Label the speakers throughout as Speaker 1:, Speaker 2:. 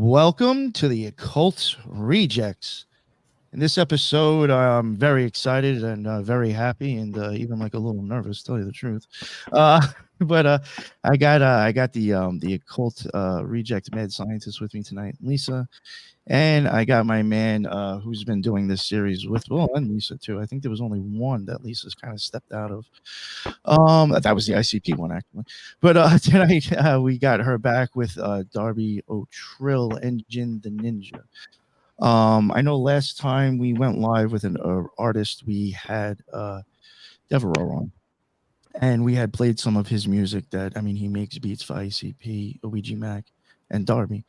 Speaker 1: Welcome to the Occult Rejects. In this episode, I'm very excited and very happy, and even like a little nervous, to tell you the truth. Uh, but I got the Occult Reject Med Scientist with me tonight, Lisa, and I got my man who's been doing this series with and Lisa too. I think there was only one that Lisa's kind of stepped out of. That was the ICP one actually. But tonight we got her back with Darby Trill Engine the Ninja. I know last time we went live with an artist, we had Devereaux on, and we had played some of his music. He makes beats for ICP, OEG Mac, and Darby.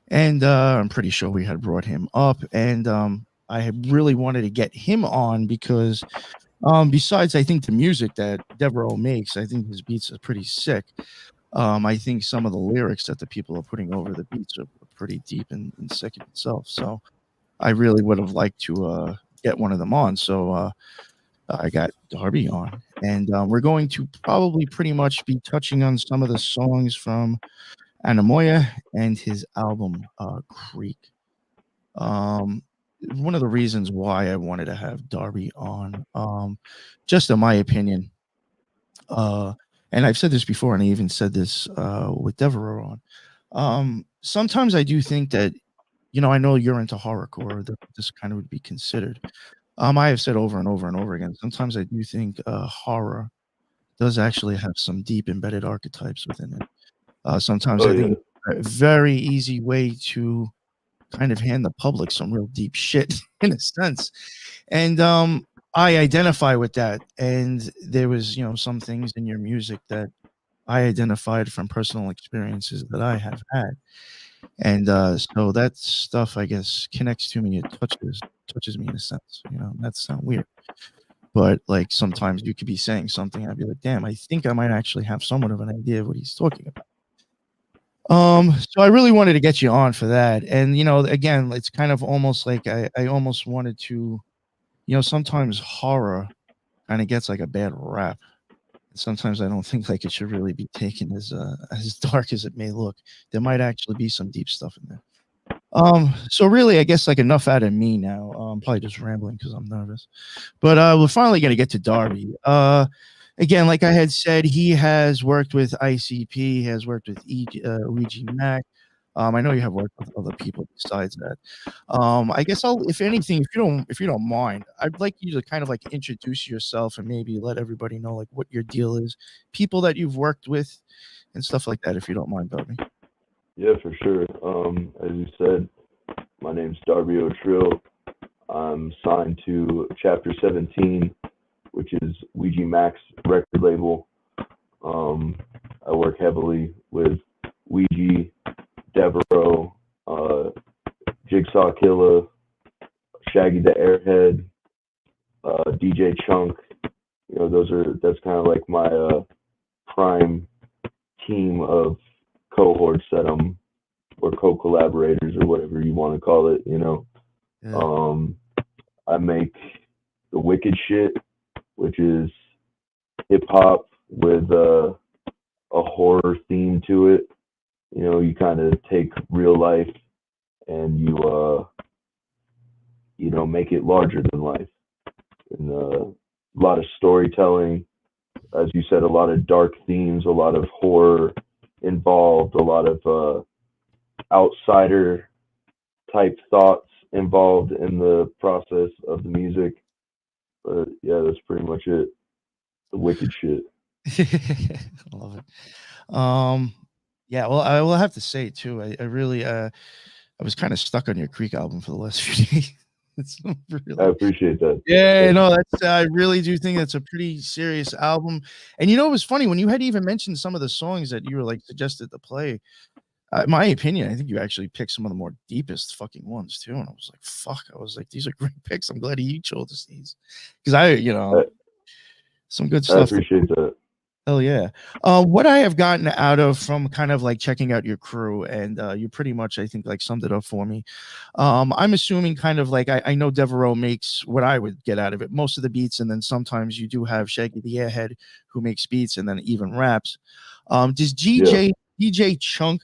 Speaker 1: And I'm pretty sure we had brought him up, and I had really wanted to get him on because besides, I think the music that Devereaux makes, I think his beats are pretty sick. I think some of the lyrics that the people are putting over the beats are pretty deep and sick in itself. So I really would have liked to get one of them on. So I got Darby on, and we're going to probably pretty much be touching on some of the songs from Anamoya and his album Creek. One of the reasons why I wanted to have Darby on, just in my opinion, and I've said this before, and I even said this with Devereaux on. Sometimes I do think that, I know you're into horrorcore, that this kind of would be considered. I have said over and over and over again, sometimes I do think horror does actually have some deep embedded archetypes within it. Sometimes I think a very easy way to kind of hand the public some real deep shit in a sense. And I identify with that. And there was, some things in your music that I identified from personal experiences that I have had. And so that stuff, I guess, connects to me. It touches me in a sense. That sounds weird. But like sometimes you could be saying something, I'd be like, damn, I think I might actually have somewhat of an idea of what he's talking about. So I really wanted to get you on for that. And, again, it's kind of almost like I almost wanted to, sometimes horror kind of gets like a bad rap. And sometimes I don't think like it should really be taken as dark as it may look. There might actually be some deep stuff in there. So really, I guess like enough out of me now. I'm probably just rambling because I'm nervous. But we're finally going to get to Darby. Again, like I had said, he has worked with ICP, he has worked with OEG Mac. I know you have worked with other people besides that. I guess if anything, if you don't mind, I'd like you to kind of like introduce yourself and maybe let everybody know like what your deal is, people that you've worked with, and stuff like that. If you don't mind, Darby.
Speaker 2: Yeah, for sure. As you said, my name's Darby Trill. I'm signed to Chapter 17, which is Ouija Mac's record label. I work heavily with Ouija, Devereaux, Jigsaw Killa, Shaggy the Airhead, DJ Chunk. That's kind of like my prime team of cohorts that or co-collaborators or whatever you want to call it. Yeah. I make the wicked shit, which is hip hop with a horror theme to it. You kind of take real life and you make it larger than life. And a lot of storytelling, as you said, a lot of dark themes, a lot of horror involved, a lot of outsider type thoughts involved in the process of the music. But yeah, that's pretty much it. The wicked shit.
Speaker 1: I love it. Yeah, well, I will have to say too, I really I was kind of stuck on your Creek album for the last few days.
Speaker 2: I appreciate that.
Speaker 1: Yeah, that's I really do think that's a pretty serious album. And it was funny when you had even mentioned some of the songs that you were like suggested to play. In my opinion, I think you actually picked some of the more deepest fucking ones too. And I was like, fuck, I was like, these are great picks. I'm glad you chose these because some good stuff.
Speaker 2: I appreciate that.
Speaker 1: Hell yeah. What I have gotten out of from kind of like checking out your crew, and you pretty much, I think, like summed it up for me. I'm assuming kind of like I know Devereaux makes what I would get out of it, most of the beats, and then sometimes you do have Shaggy the Airhead who makes beats and then even raps. Does DJ Chunk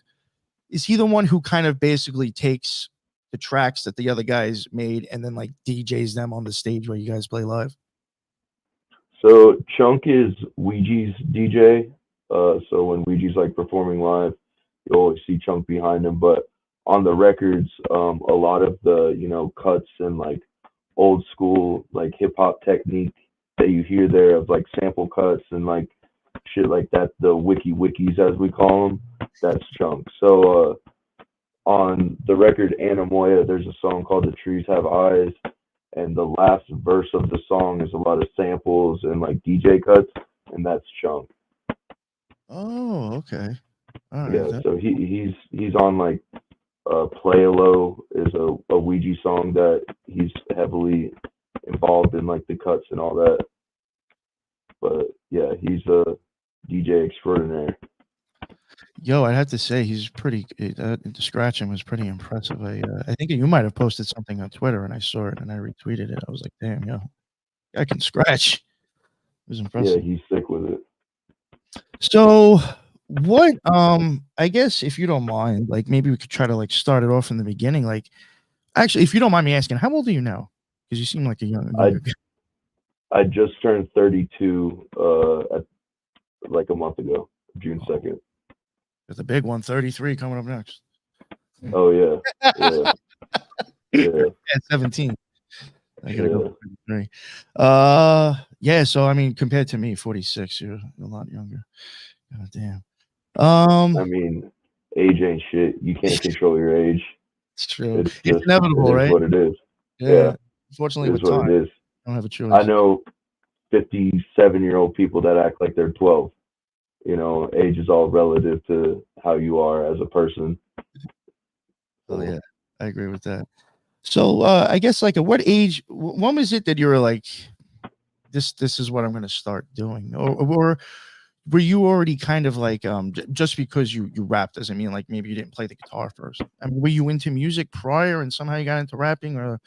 Speaker 1: is he the one who kind of basically takes the tracks that the other guys made and then like DJs them on the stage where you guys play live?
Speaker 2: So Chunk is Ouija's DJ. So when Ouija's like performing live, you always see Chunk behind him. But on the records, a lot of the cuts and like old school like hip hop technique that you hear there of like sample cuts and like shit like that, the wikis as we call them, that's Chunk. So on the record Anamoya, there's a song called "The Trees Have Eyes," and the last verse of the song is a lot of samples and like DJ cuts, and that's Chunk.
Speaker 1: Oh, okay. All
Speaker 2: Yeah,
Speaker 1: right.
Speaker 2: so he's on like "Play a Low" is a Ouija song that he's heavily involved in like the cuts and all that. But yeah, he's a DJ extraordinaire.
Speaker 1: Yo, I'd have to say he's pretty. The scratching was pretty impressive. I think you might have posted something on Twitter, and I saw it, and I retweeted it. I was like, "Damn, yo, I can scratch." It was
Speaker 2: Yeah,
Speaker 1: impressive.
Speaker 2: he's sick with it.
Speaker 1: So, what? I guess if you don't mind, like maybe we could try to like start it off in the beginning. Like, actually, if you don't mind me asking, how old are you now? Because you seem like a younger guy.
Speaker 2: I just turned 32 at like a month ago, June 2nd.
Speaker 1: There's a big one, 33 coming up next.
Speaker 2: Oh yeah, yeah, yeah,
Speaker 1: At 17. I gotta
Speaker 2: yeah.
Speaker 1: go 33. Yeah, so I mean, compared to me, 46, you're a lot younger. God damn.
Speaker 2: I mean, age ain't shit. You can't control your age.
Speaker 1: It's true.
Speaker 2: It's
Speaker 1: It's
Speaker 2: just, it
Speaker 1: inevitable,
Speaker 2: is
Speaker 1: right?
Speaker 2: what it is.
Speaker 1: Yeah.
Speaker 2: Yeah,
Speaker 1: Unfortunately,
Speaker 2: it is
Speaker 1: with
Speaker 2: what
Speaker 1: time,
Speaker 2: it is.
Speaker 1: I don't have a
Speaker 2: I
Speaker 1: choice.
Speaker 2: know 57-year-old people that act like they're 12. Age is all relative to how you are as a person.
Speaker 1: Oh
Speaker 2: So
Speaker 1: yeah, I agree with that. So I guess like at what age? When was it that you were like, this is what I'm going to start doing, or were you already kind of like just because you rap doesn't mean like maybe you didn't play the guitar first? I mean, were you into music prior and somehow you got into rapping, or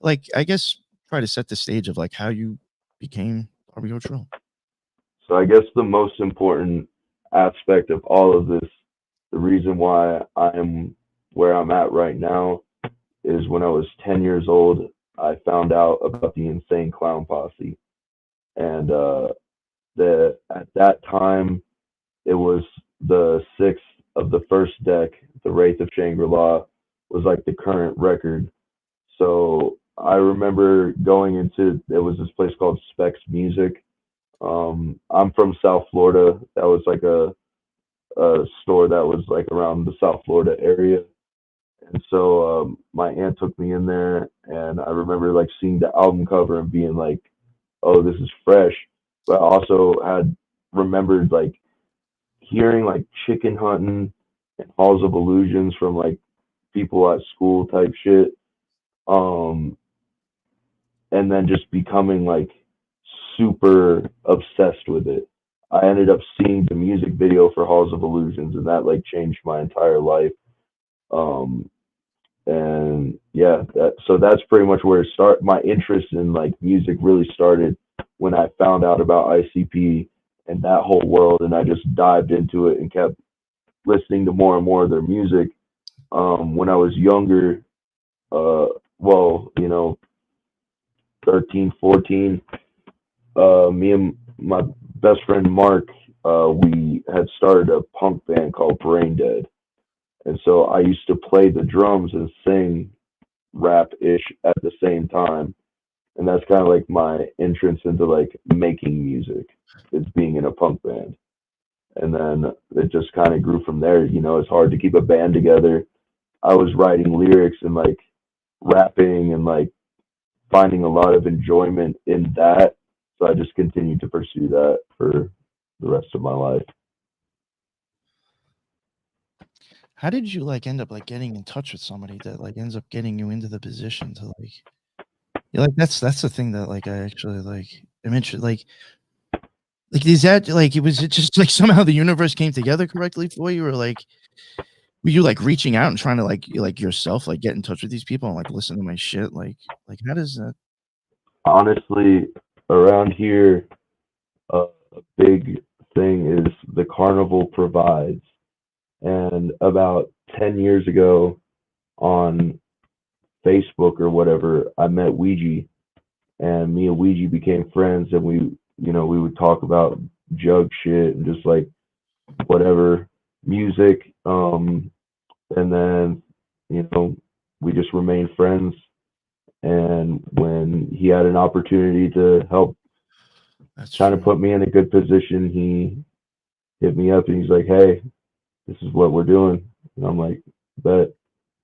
Speaker 1: like I guess try to set the stage of like how you became Dario Trill.
Speaker 2: So I guess the most important aspect of all of this, the reason why I'm where I'm at right now, is when I was 10 years old, I found out about the Insane Clown Posse, and at that time it was the sixth of the first deck. The Wraith of Shangri-La was like the current record. So I remember going into, it was this place called Specs Music. I'm from South Florida. That was like a store that was like around the South Florida area. And so my aunt took me in there, and I remember like seeing the album cover and being like, "Oh, this is fresh." But I also had remembered like hearing like chicken hunting and halls of illusions from like people at school type shit. Um, and then just becoming like super obsessed with it. I ended up seeing the music video for Halls of Illusions, and that like changed my entire life. Um, and yeah, so that's pretty much where it start. My interest in like music really started when I found out about ICP and that whole world, and I just dived into it and kept listening to more and more of their music. When I was younger, uh, well, 13, 14, me and my best friend Mark, we had started a punk band called Brain Dead. And so I used to play the drums and sing rap ish at the same time. And that's kind of like my entrance into like making music, is being in a punk band. And then it just kind of grew from there. It's hard to keep a band together. I was writing lyrics and like rapping and like finding a lot of enjoyment in that. So I just continued to pursue that for the rest of my life.
Speaker 1: How did you like end up like getting in touch with somebody that like ends up getting you into the position to like yeah, like that's the thing that like I actually like am interested like is that like it just like somehow the universe came together correctly for you, or like were you like reaching out and trying to like yourself like get in touch with these people and like listen to my shit, like how does that?
Speaker 2: Honestly, around here, a big thing is the carnival provides. And about 10 years ago on Facebook or whatever, I met Ouija, and me and Ouija became friends, and we would talk about jug shit and just like whatever music. And then, we just remained friends. And when he had an opportunity to help
Speaker 1: That's
Speaker 2: kind of
Speaker 1: true.
Speaker 2: put me in a good position, he hit me up and he's like, "Hey, this is what we're doing." And I'm like, "Bet,"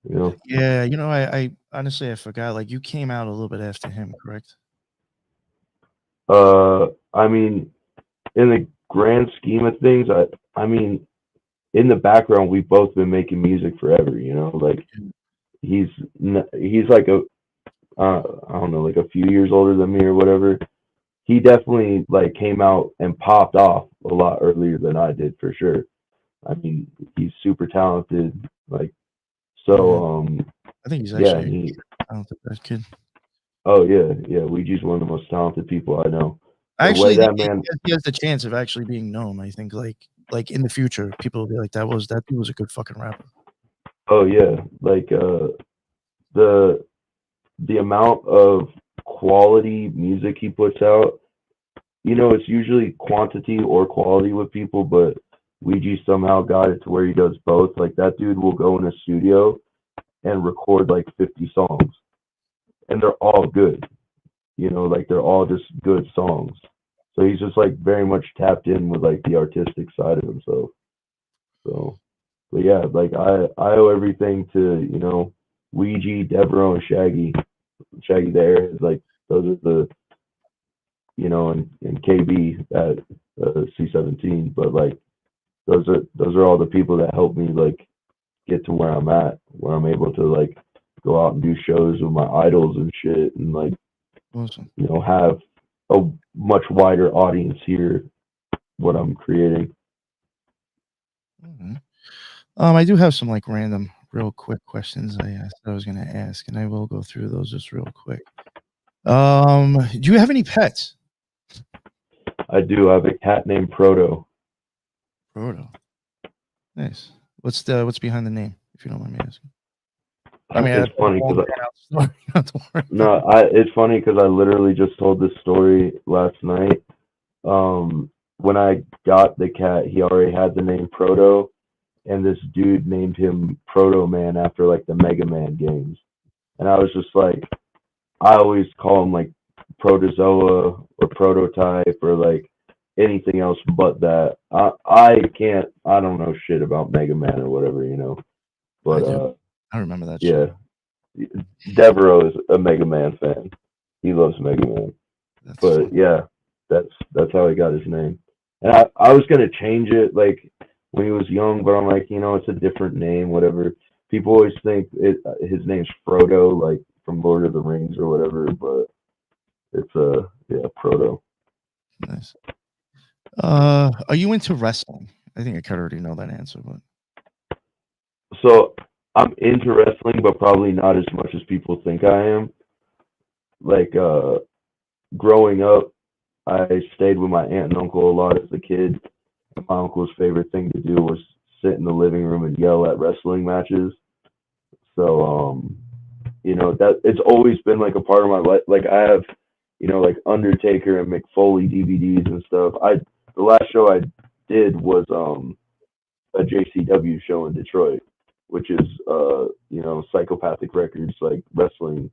Speaker 2: you know.
Speaker 1: Yeah, I honestly I forgot. Like you came out a little bit after him, correct?
Speaker 2: I mean, in the grand scheme of things, I mean, in the background, we've both been making music forever. Like he's he's like I don't know, like a few years older than me or whatever. He definitely like came out and popped off a lot earlier than I did for sure. I mean, he's super talented. Like
Speaker 1: Yeah,
Speaker 2: so,
Speaker 1: I think he's
Speaker 2: yeah,
Speaker 1: actually
Speaker 2: and
Speaker 1: a
Speaker 2: he.
Speaker 1: talented that kid.
Speaker 2: Oh yeah, yeah. Ouija's one of the most talented people I know.
Speaker 1: I
Speaker 2: The way
Speaker 1: actually think
Speaker 2: that man.
Speaker 1: he has the chance of actually being known. I think like in the future, people will be like, that dude was a good fucking rapper.
Speaker 2: Oh yeah, like the the amount of quality music he puts out. It's usually quantity or quality with people, but Ouija somehow got it to where he does both. Like that dude will go in a studio and record like 50 songs, and they're all good. Like they're all just good songs. So he's just like very much tapped in with like the artistic side of himself. So, but yeah, like I owe everything to Ouija, Devereaux, and Shaggy there is like those are the and KB at C17. But like those are all the people that helped me like get to where I'm at, where I'm able to like go out and do shows with my idols and shit, and like
Speaker 1: Awesome.
Speaker 2: have a much wider audience hear what I'm creating.
Speaker 1: Mhm. I do have some like random, real quick questions I was gonna ask, and I will go through those just real quick. Do you have any pets?
Speaker 2: I do. I have a cat named Proto.
Speaker 1: Proto. Nice. What's behind the name, if you don't mind me asking? I mean,
Speaker 2: It's
Speaker 1: that's a
Speaker 2: funny
Speaker 1: long
Speaker 2: because
Speaker 1: drawn out story. Not to worry about.
Speaker 2: no, it's funny because I literally just told this story last night. When I got the cat, he already had the name Proto, and this dude named him Proto Man after like the Mega Man games. And I was just like, I always call him like Protozoa or Prototype or like anything else but that. I don't know shit about Mega Man or whatever.
Speaker 1: I
Speaker 2: But
Speaker 1: do. I remember that
Speaker 2: yeah,
Speaker 1: show.
Speaker 2: Devereaux is a Mega Man fan. He loves Mega Man.
Speaker 1: That's
Speaker 2: But
Speaker 1: fun.
Speaker 2: yeah, that's how he got his name. And I was gonna change it like when he was young, but I'm like, it's a different name, whatever. People always think his name's Frodo, like from Lord of the Rings or whatever, but it's yeah, Proto.
Speaker 1: Nice. Are you into wrestling? I think I kind of already know that answer, but
Speaker 2: So I'm into wrestling, but probably not as much as people think I am. Like growing up, I stayed with my aunt and uncle a lot as a kid. My uncle's favorite thing to do was sit in the living room and yell at wrestling matches. So that it's always been like a part of my life. Like I have, like Undertaker and McFoley DVDs and stuff. The last show I did was a JCW show in Detroit, which is Psychopathic Records like wrestling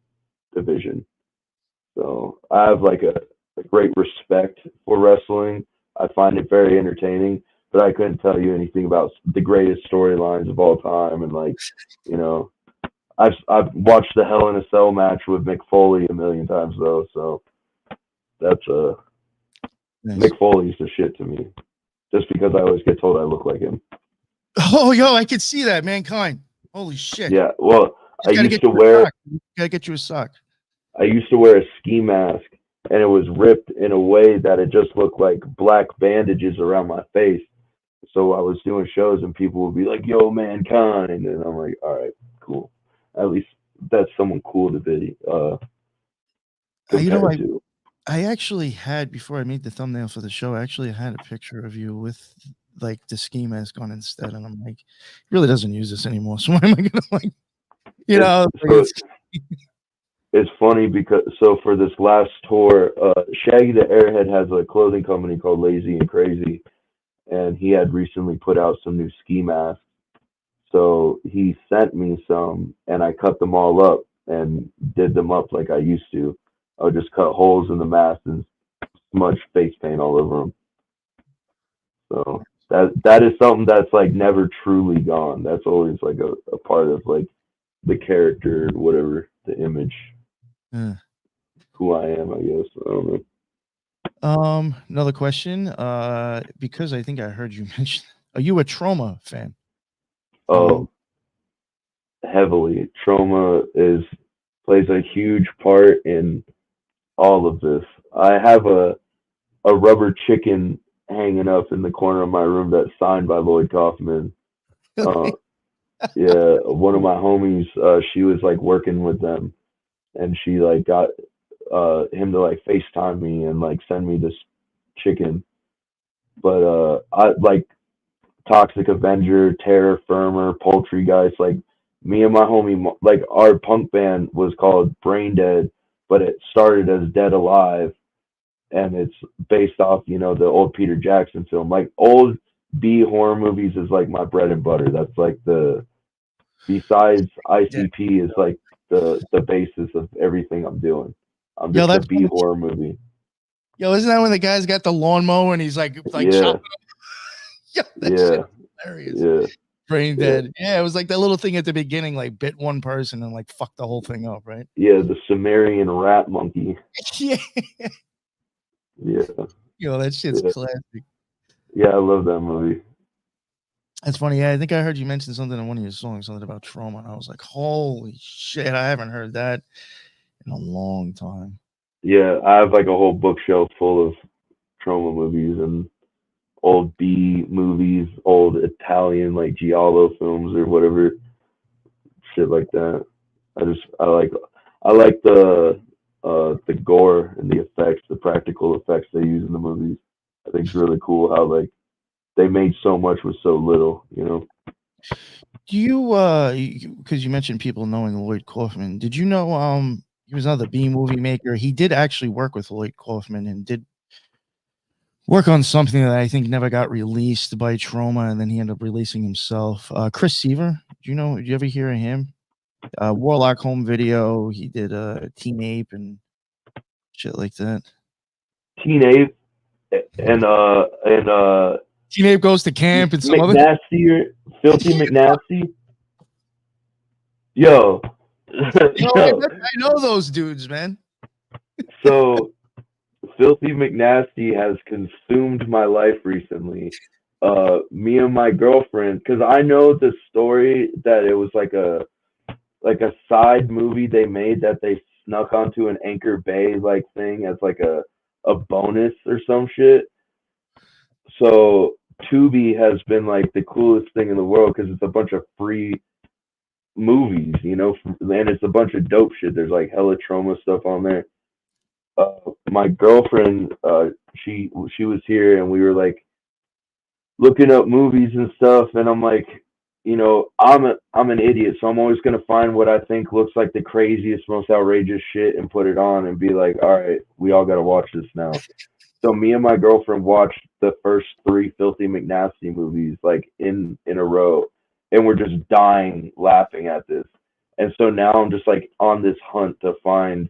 Speaker 2: division. So I have like a great respect for wrestling. I find it very entertaining, but I couldn't tell you anything about the greatest storylines of all time. And like, you know, I've watched the Hell in a Cell match with Mick Foley a million times though. So that's
Speaker 1: nice.
Speaker 2: Mick Foley's the shit to me. Just because I always get told I look like him.
Speaker 1: Oh, yo, I can see that, mankind. Holy shit.
Speaker 2: Yeah. Well, I
Speaker 1: Just gotta
Speaker 2: used
Speaker 1: get
Speaker 2: to
Speaker 1: you a
Speaker 2: wear
Speaker 1: sock. Gotta get you a sock.
Speaker 2: I used to wear a ski mask, and it was ripped in a way that it just looked like black bandages around my face. So I was doing shows, and people would be like, "Yo, mankind," and I'm like, "All right, cool. At least that's someone cool to be
Speaker 1: You know,
Speaker 2: compared
Speaker 1: I
Speaker 2: to."
Speaker 1: I actually had before I made the thumbnail for the show. I actually had a picture of you with like the ski mask on instead, and I'm like, he really doesn't use this anymore. So why am I gonna like, you know?
Speaker 2: So it's funny because so for this last tour, Shaggy the Airhead has a clothing company called Lazy and Crazy, and he had recently put out some new ski masks. So he sent me some, and I cut them all up and did them up like I used to. I would just cut holes in the mask and smudge face paint all over them. So that is something that's like never truly gone. That's always like a part of like the character, whatever the image, who I am. I guess I don't know.
Speaker 1: Another question. Because I think I heard you mention, are you a Trauma fan?
Speaker 2: Oh, heavily. Trauma is plays a huge part in all of this. I have a rubber chicken hanging up in the corner of my room that's signed by Lloyd Kaufman. Uh, yeah, one of my homies, she was like working with them, and she like got him to like FaceTime me and like send me this chicken. But I like Toxic Avenger, Terror Firmer, Poultrygeist. Like me and my homie, like our punk band was called Brain Dead, but it started as Dead Alive, and it's based off the old Peter Jackson film. Like old B horror movies is like my bread and butter. That's like the besides ICP is like the basis of everything I'm doing. I'm
Speaker 1: Yo,
Speaker 2: just a
Speaker 1: that's
Speaker 2: B horror movie.
Speaker 1: Yo, isn't that when the guy's got the lawnmower and he's like
Speaker 2: Yeah,
Speaker 1: chopping? Yo, that
Speaker 2: yeah,
Speaker 1: shit hilarious.
Speaker 2: yeah,
Speaker 1: Brain
Speaker 2: yeah,
Speaker 1: dead. Yeah, it was like that little thing at the beginning, like bit one person and like fucked the whole thing up, right?
Speaker 2: yeah. The Sumerian rat monkey.
Speaker 1: Yeah.
Speaker 2: Yeah,
Speaker 1: Yo, that shit's
Speaker 2: yeah,
Speaker 1: classic.
Speaker 2: yeah. I love that movie.
Speaker 1: That's funny. Yeah, I think I heard you mention something in one of your songs, something about trauma, and I was like, holy shit, I haven't heard that in a long time.
Speaker 2: Yeah, I have like a whole bookshelf full of trauma movies and old B movies, old Italian like giallo films or whatever shit like that. I like the gore and the effects, the practical effects they use in the movies. I think it's really cool how like they made so much with so little.
Speaker 1: Do you because you mentioned people knowing Lloyd Kaufman, did you know he was another B movie maker? He did actually work with Lloyd Kaufman and did work on something that I think never got released by Trauma, and then he ended up releasing himself. Chris Seaver, do you know? Did you ever hear of him? Warlock Home Video. He did Teen Ape and shit like that.
Speaker 2: Teen Ape and
Speaker 1: Teen Ape Goes to Camp and some other.
Speaker 2: McNasty or Filthy McNasty. Yo,
Speaker 1: Yo,
Speaker 2: yo.
Speaker 1: I know those dudes, man.
Speaker 2: So Filthy McNasty has consumed my life recently. Me and my girlfriend, because I know the story that it was like a side movie they made that they snuck onto an Anchor Bay like thing as like a bonus or some shit. So Tubi has been like the coolest thing in the world because it's a bunch of free movies, and it's a bunch of dope shit. There's like hella trauma stuff on there. My girlfriend, she was here, and we were like looking up movies and stuff, and I'm like, I'm an idiot, so I'm always gonna find what I think looks like the craziest, most outrageous shit and put it on and be like, all right, we all gotta watch this now. So me and my girlfriend watched the first 3 Filthy McNasty movies like in a row, and we're just dying laughing at this. And so now I'm just like on this hunt to find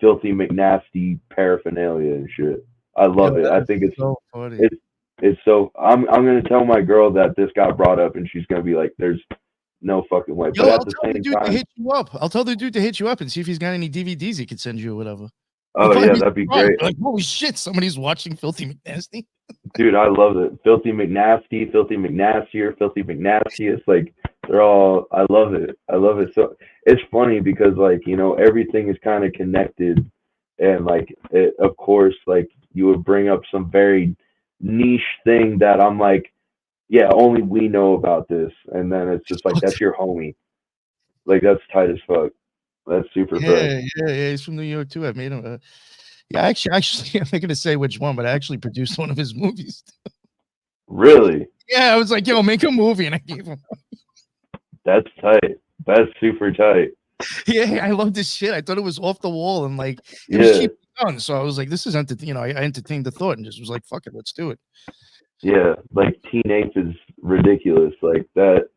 Speaker 2: Filthy McNasty paraphernalia and shit. I love it. I think it's
Speaker 1: so funny.
Speaker 2: it's so. I'm gonna tell my girl that this got brought up, and she's gonna be like, "There's no fucking way."
Speaker 1: Yo,
Speaker 2: But at
Speaker 1: I'll
Speaker 2: the
Speaker 1: tell the
Speaker 2: same
Speaker 1: dude to
Speaker 2: time,
Speaker 1: hit you up. I'll tell the dude to hit you up and see if he's got any DVDs he could send you or whatever.
Speaker 2: oh yeah, that'd be great.
Speaker 1: Like, holy shit, somebody's watching Filthy McNasty.
Speaker 2: Dude, I love it. Filthy McNasty, Filthy McNastier, Filthy McNasty. It's like they're all. I love it. I love it. So it's funny because like everything is kind of connected, and like of course like you would bring up some very niche thing that I'm like, yeah, only we know about this, and then it's just like that's your homie. Like that's tight as fuck. That's super fresh.
Speaker 1: Yeah. He's from New York too. I made him. Yeah, actually, I'm not gonna say which one, but I actually produced one of his movies.
Speaker 2: Really?
Speaker 1: Yeah, I was like, yo, make a movie, and I gave him.
Speaker 2: That's tight. That's super tight.
Speaker 1: Yeah, I loved this shit. I thought it was off the wall, and like it was
Speaker 2: Yeah.
Speaker 1: cheap done. So I was like, this is I entertained the thought and just was like, fuck it, let's do it.
Speaker 2: Yeah, like Teen Ape is ridiculous. Like that.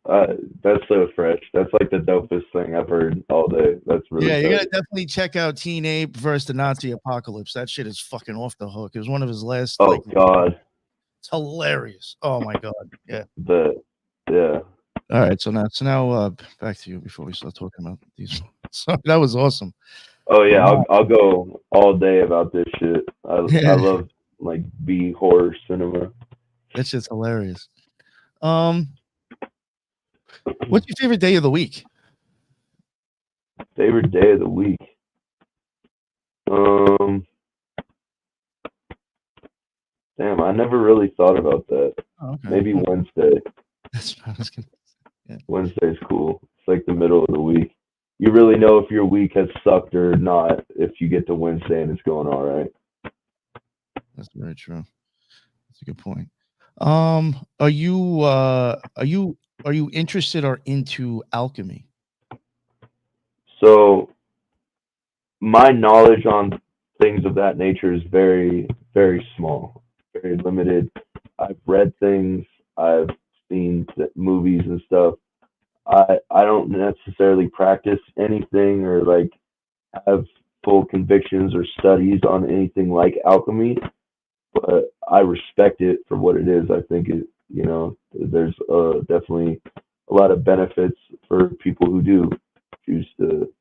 Speaker 2: That's so fresh. That's like the dopest thing I've heard all day. That's really
Speaker 1: Yeah, you gotta
Speaker 2: tight.
Speaker 1: definitely check out Teen Ape versus the Nazi Apocalypse. That shit is fucking off the hook. It was one of his last
Speaker 2: Oh God,
Speaker 1: it's hilarious. Oh my god. Yeah.
Speaker 2: the yeah.
Speaker 1: All right, so now back to you before we start talking about these. So that was awesome.
Speaker 2: Oh yeah, I'll go all day about this shit. I
Speaker 1: Yeah,
Speaker 2: love like B horror cinema.
Speaker 1: that shit's hilarious. Um, what's your favorite day of the week?
Speaker 2: Favorite day of the week. Um, Damn, I never really thought about that.
Speaker 1: Oh, okay.
Speaker 2: Maybe Wednesday.
Speaker 1: That's what I was gonna. Yeah,
Speaker 2: Wednesday's cool. It's like the middle of the week. You really know if your week has sucked or not if you get to Wednesday and it's going all right.
Speaker 1: that's very true. That's a good point. Are you interested or into alchemy?
Speaker 2: So my knowledge on things of that nature is very, very small, very limited. I've read things, I've seen movies and stuff. I don't necessarily practice anything or like have full convictions or studies on anything like alchemy, but I respect it for what it is. I think it, there's definitely a lot of benefits for people who do choose to,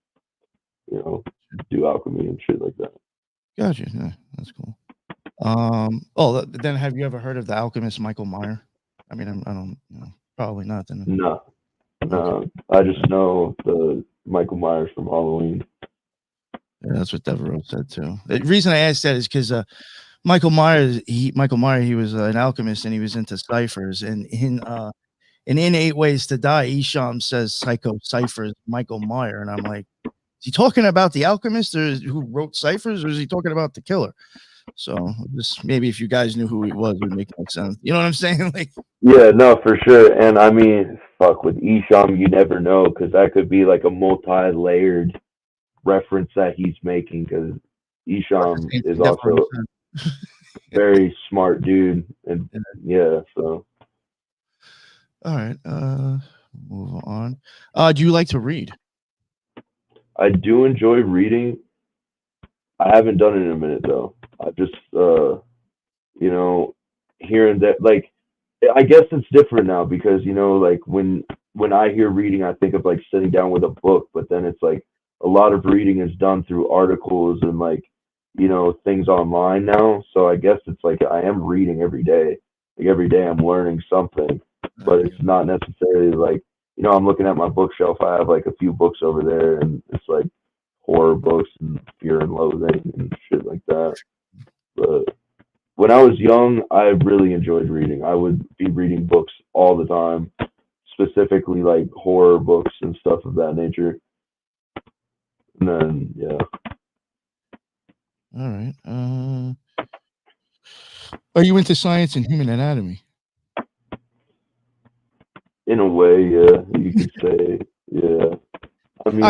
Speaker 2: you know, do alchemy and shit like that.
Speaker 1: Gotcha. Yeah, that's cool. Then have you ever heard of the alchemist Michael Meyer? I mean, I don't, probably not. Then
Speaker 2: No,
Speaker 1: okay.
Speaker 2: no, I just know the Michael Myers from Halloween.
Speaker 1: Yeah, that's what Devereaux said too. The reason I asked that is because Michael Meyer, he was an alchemist and he was into ciphers. And in 8 Ways to Die, Isham says psycho ciphers Michael Meyer, and I'm like, is he talking about the alchemist who wrote ciphers, or is he talking about the killer? So just maybe if you guys knew who he was, it would make more sense. You know what I'm saying? Like,
Speaker 2: Yeah, no, for sure. And I mean, fuck, with Isham, you never know because that could be like a multi-layered reference that he's making because Isham is
Speaker 1: Devereaux
Speaker 2: also
Speaker 1: said.
Speaker 2: very smart dude, and
Speaker 1: Yeah.
Speaker 2: yeah, so
Speaker 1: All right. Move on. Do you like to read?
Speaker 2: I do enjoy reading. I haven't done it in a minute though. I just you know, here and there, like I guess it's different now because like when I hear reading, I think of like sitting down with a book, but then it's like a lot of reading is done through articles and like things online now. So I guess it's like I am reading every day. Like every day I'm learning something, but it's not necessarily like I'm looking at my bookshelf. I have like a few books over there, and it's like horror books and Fear and Loathing and shit like that. But when I was young, I really enjoyed reading. I would be reading books all the time, specifically like horror books and stuff of that nature. And then, yeah,
Speaker 1: All right. Are you into science and human anatomy?
Speaker 2: in a way, yeah, you could say, yeah. I mean,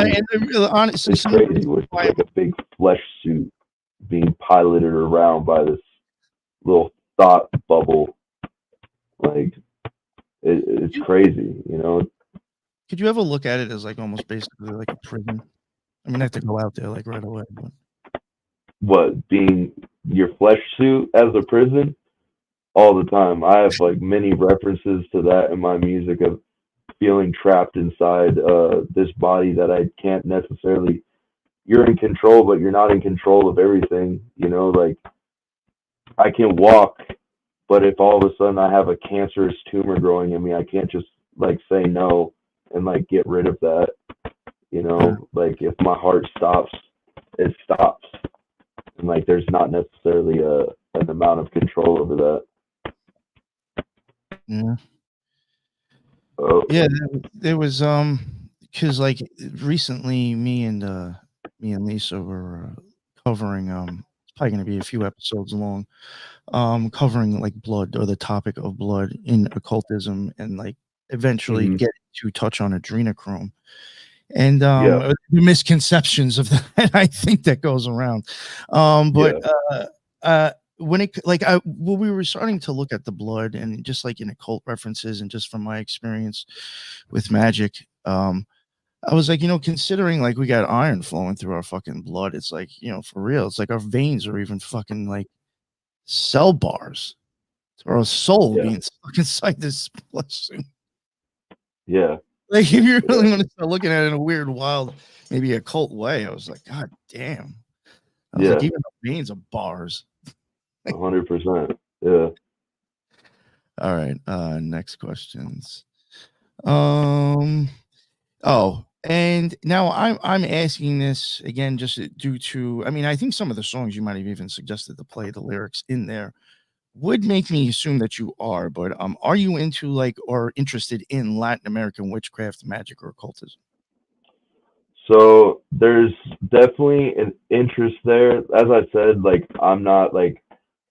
Speaker 1: Honestly,
Speaker 2: it's crazy with like a big flesh suit being piloted around by this little thought bubble. Like, it's crazy.
Speaker 1: could you ever look at it as like almost basically like a prison? I mean, I have to go out there like right away. But
Speaker 2: What, being your flesh suit as a prison? All the time. I have like many references to that in my music of feeling trapped inside this body that I can't necessarily. You're in control, but you're not in control of everything. Like I can walk, but if all of a sudden I have a cancerous tumor growing in me, I can't just like say no and like get rid of that. Like if my heart stops, it stops, and like there's not necessarily an amount of control over that.
Speaker 1: yeah,
Speaker 2: Oh,
Speaker 1: yeah, there was because like recently me and Lisa were covering probably going to be a few episodes long, covering like blood or the topic of blood in occultism, and like eventually get to touch on adrenochrome and the misconceptions of that I think that goes around. When it like when we were starting to look at the blood and just like in occult references and just from my experience with magic, I was like, considering like we got iron flowing through our fucking blood, it's like, for real, it's like our veins are even fucking like cell bars or a soul being stuck inside this bloodstream.
Speaker 2: Yeah.
Speaker 1: Like if you really want to start looking at it in a weird, wild, maybe occult way, I was like, God damn. I was like, even the veins are bars.
Speaker 2: 100%. Yeah.
Speaker 1: All right. Next questions. And now I'm asking this again just due to, I mean, I think some of the songs you might have even suggested to play the lyrics in there would make me assume that you are, but are you into like or interested in Latin American witchcraft, magic, or occultism?
Speaker 2: So there's definitely an interest there. As I said, like I'm not like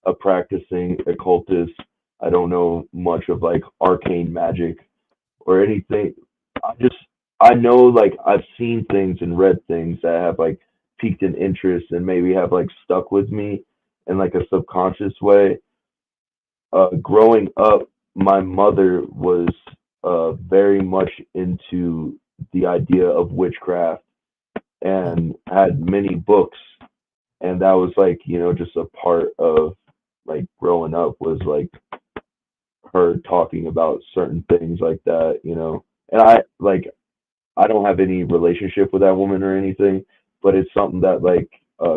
Speaker 2: a practicing occultist. I don't know much of like arcane magic or anything. I know like I've seen things and read things that have like piqued an interest and maybe have like stuck with me in like a subconscious way. Growing up, my mother was very much into the idea of witchcraft and had many books, and that was like just a part of like growing up was like her talking about certain things like that, and I don't have any relationship with that woman or anything, but it's something that like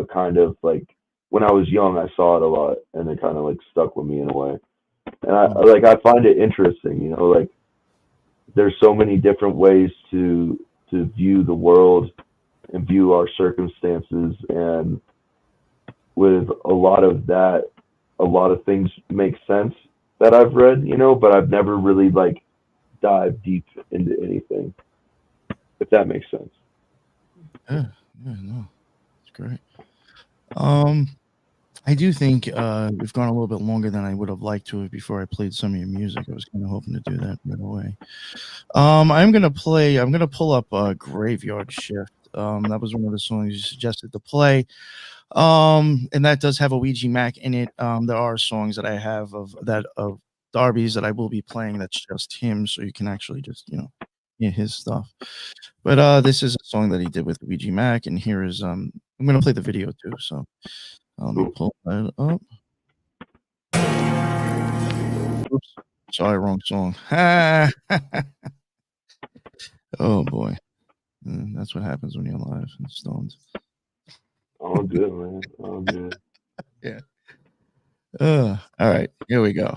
Speaker 2: kind of like when I was young I saw it a lot and it kind of like stuck with me in a way. And I find it interesting, like there's so many different ways to view the world and view our circumstances, and with a lot of that, a lot of things make sense that I've read, but I've never really like dived deep into anything, if that makes sense.
Speaker 1: Yeah, no, it's great. I do think we've gone a little bit longer than I would have liked to have before I played some of your music. I was kind of hoping to do that right away. I'm gonna pull up Graveyard Shift. That was one of the songs you suggested to play. And that does have a Ouija Mac in it. There are songs that I have of Darby's that I will be playing that's just him, so you can actually just hear his stuff. But this is a song that he did with Ouija Mac, and here is I'm gonna play the video too. So let me pull that up. Oops, sorry, wrong song. Oh boy, that's what happens when you're live and stoned.
Speaker 2: All good, man. All good.
Speaker 1: Yeah. All right, here we go.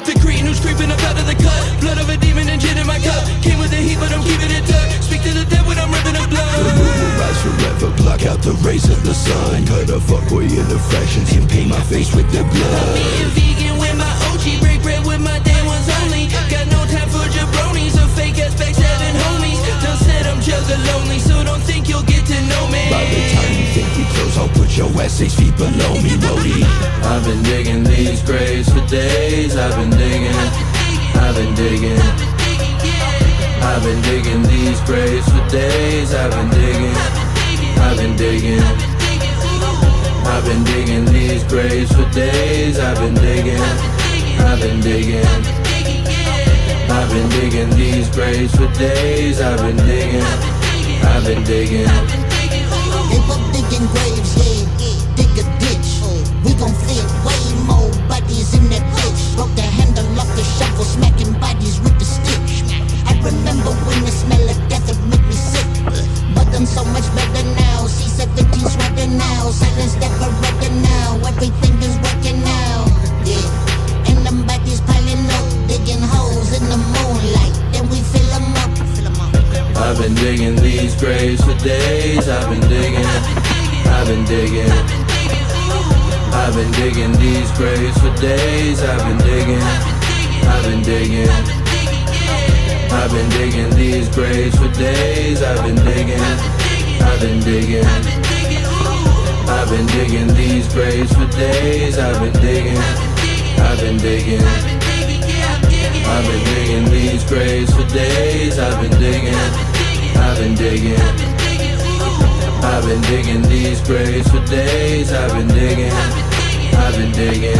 Speaker 3: The green who's creeping up out of the cut. Blood of a demon and gin in my cup. Came with the heat, but I'm keeping it tucked. Speak to the dead when I'm ripping up blood. The moon will rise forever, block out the rays of the sun. Cut a fuckboy into fractions and paint my face with the blood. I'm eating vegan with my OG, break bread with my day ones only. Got no time for jabronis or fake ass backstabbing homies. Done said I'm juggle lonely, so don't think you'll get to know me. By the time you think we close, I'll put your ass 6 feet below me, Rody. I've been digging these graves for days. I've been digging these graves for days. I've been digging these graves for days. I've been digging these graves for days. I've been digging.
Speaker 4: They both digging graves, yeah, dig a ditch. We gon' fit way more bodies in that bitch. Broke the handle off the shovel, smacking bodies with the stick. I remember when the smell of death would make me sick, but I'm so much better now. C-17's sweater now, silence never better now. Everything is working now, yeah. And them bodies piling up, digging holes in the moonlight. Then we fill them up.
Speaker 3: I've been digging these graves for days. I've been digging I've been digging these graves for days. I've been digging. I've been digging. I've been digging these graves for days. I've been digging. I've been digging. I've been digging these graves for days. I've been digging. I've been digging. I've been digging these graves for days. I've been digging. I've been digging. I've been digging these graves for days. I've been digging. I've been digging.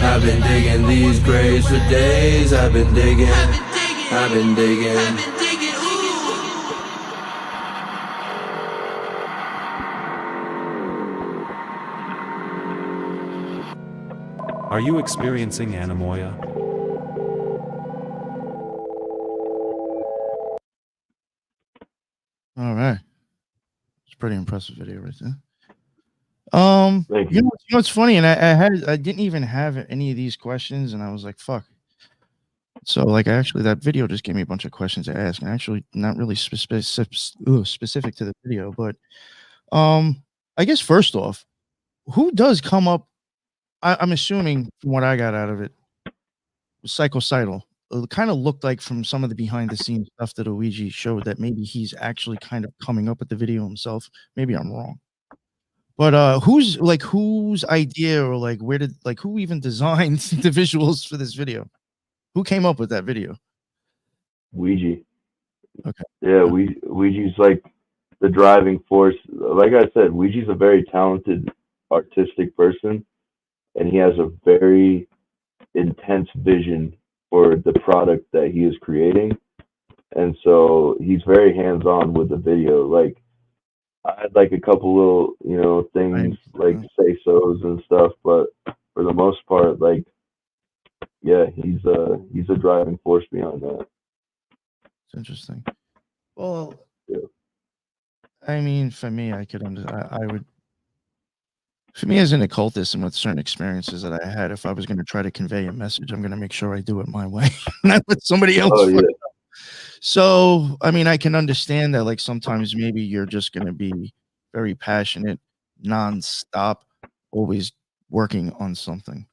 Speaker 3: I've been digging these graves for days. I've been digging. I've been digging.
Speaker 5: Are you experiencing anemoia?
Speaker 1: All right. It's a pretty impressive video right there.
Speaker 2: Thank
Speaker 1: you know what's funny, and I didn't even have any of these questions, and I was like, fuck. So like actually that video just gave me a bunch of questions to ask, and actually not really specific to the video, but I guess first off, who does come up? I'm assuming from what I got out of it, psychocidal. It kind of looked like from some of the behind the scenes stuff that Luigi showed that maybe he's actually kind of coming up with the video himself. Maybe I'm wrong. But whose idea, or like who even designed the visuals for this video? Who came up with that video?
Speaker 2: Ouija.
Speaker 1: Okay.
Speaker 2: Yeah, Ouija's like the driving force. Like I said, Ouija's a very talented artistic person, and he has a very intense vision for the product that he is creating. And so he's very hands-on with the video. Like I had like a couple little, things like say-sos and stuff, but for the most part, like, yeah, he's a driving force behind that.
Speaker 1: It's interesting. Well,
Speaker 2: yeah.
Speaker 1: I mean, for me, I would. For me, as an occultist and with certain experiences that I had, if I was going to try to convey a message, I'm going to make sure I do it my way, not let somebody else.
Speaker 2: Oh, yeah.
Speaker 1: So, I mean, I can understand that, like, sometimes maybe you're just going to be very passionate, nonstop, always working on something.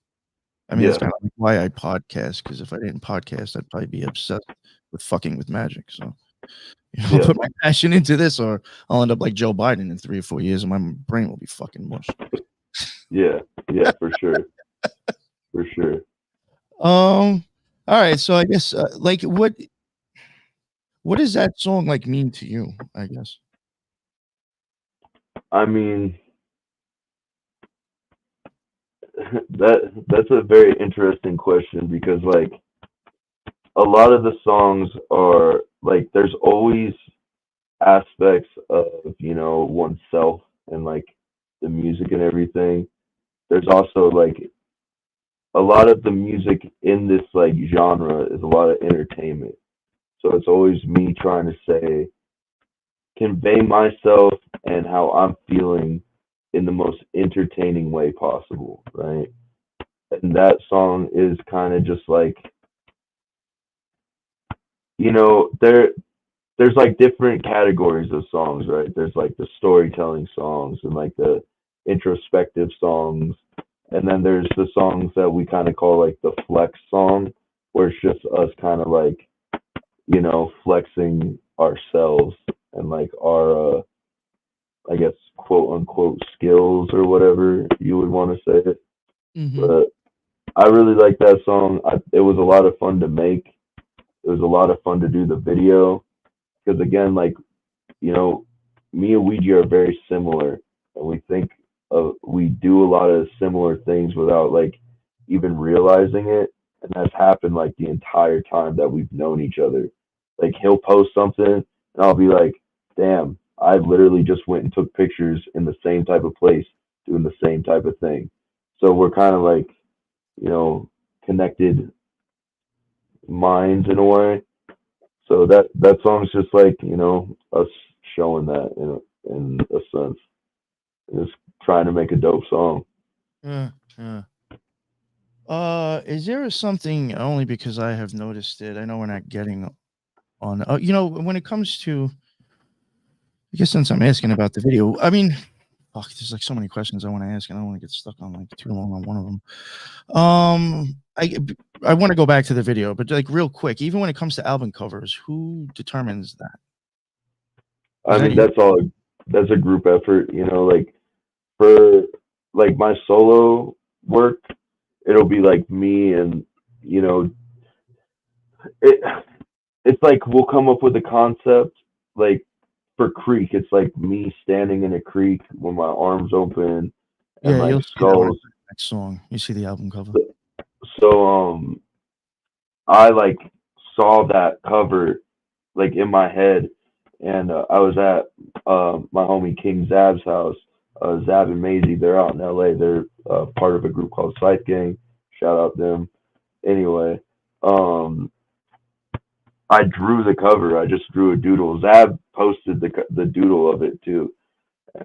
Speaker 1: I mean, that's kind of why I podcast, because if I didn't podcast, I'd probably be obsessed with fucking with magic. So, I'll put my passion into this, or I'll end up like Joe Biden in 3 or 4 years, and my brain will be fucking mush.
Speaker 2: Yeah, for sure. For sure.
Speaker 1: All right, so I guess like what does that song like mean to you, I guess?
Speaker 2: I mean, that's a very interesting question, because like a lot of the songs are like, there's always aspects of oneself and like the music and everything. There's also like a lot of the music in this like genre is a lot of entertainment, so it's always me trying to convey myself and how I'm feeling in the most entertaining way possible, right? And that song is kind of just like, there's like different categories of songs, right? There's like the storytelling songs and like the introspective songs, and then there's the songs that we kind of call like the flex song, where it's just us kind of like, flexing ourselves and like our I guess quote unquote skills, or whatever you would want to say it.
Speaker 1: Mm-hmm.
Speaker 2: But I really like that song. It was a lot of fun to make. It was a lot of fun to do the video, because again, like, me and Ouija are very similar, and we do a lot of similar things without like even realizing it. And that's happened like the entire time that we've known each other. Like he'll post something and I'll be like, damn, I literally just went and took pictures in the same type of place doing the same type of thing. So we're kind of like, connected minds in a way. So that song's just like, us showing that in a sense. Just trying to make a dope song.
Speaker 1: Yeah. Is there something, only because I have noticed it, I know we're not getting on, when it comes to, I guess since I'm asking about the video, I mean, Fuck, there's like so many questions I want to ask, and I don't want to get stuck on like too long on one of them. I want to go back to the video, but like real quick, even when it comes to album covers, who determines that?
Speaker 2: I mean, that's a group effort, you know, like for like my solo work, it'll be like me and, you know, it's like we'll come up with a concept. Like for Creek, it's like me standing in a creek with my arms open and
Speaker 1: Yeah,
Speaker 2: like
Speaker 1: you'll see that one
Speaker 2: skulls.
Speaker 1: next song. You see the album cover.
Speaker 2: So I like saw that cover like in my head, and I was at my homie King Zab's house. Zab and Maisie, they're out in LA. They're part of a group called Scythe Gang. Shout out them. Anyway, um, I drew the cover. I just drew a doodle. Zab posted the doodle of it too,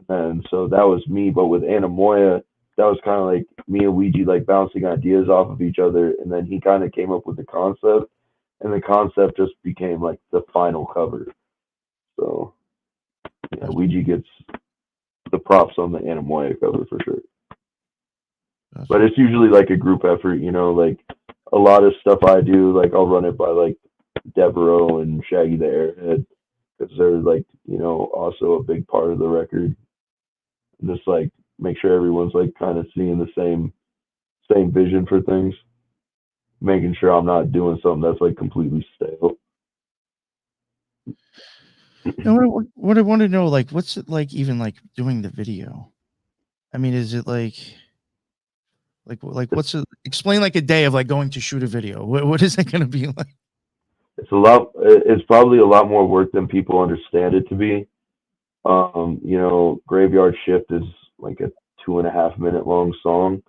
Speaker 2: and so that was me. But with Anamoya, that was kind of like me and Ouija like bouncing ideas off of each other, and then he kind of came up with the concept, and the concept just became like the final cover. So yeah, Ouija gets the props on the Anamoya cover for sure. But it's usually like a group effort, you know, like a lot of stuff I do, like I'll run it by like Devereaux and Shaggy the Airhead, because they're like, you know, also a big part of the record. And just like make sure everyone's like kind of seeing the same vision for things, making sure I'm not doing something that's like completely stale.
Speaker 1: Now, what I want to know, like, what's it like, even like doing the video? I mean, is it like what's it? Explain like a day of like going to shoot a video. What is it going to be like?
Speaker 2: It's a lot. It's probably a lot more work than people understand it to be. You know, Graveyard Shift is like a 2.5 minute long song,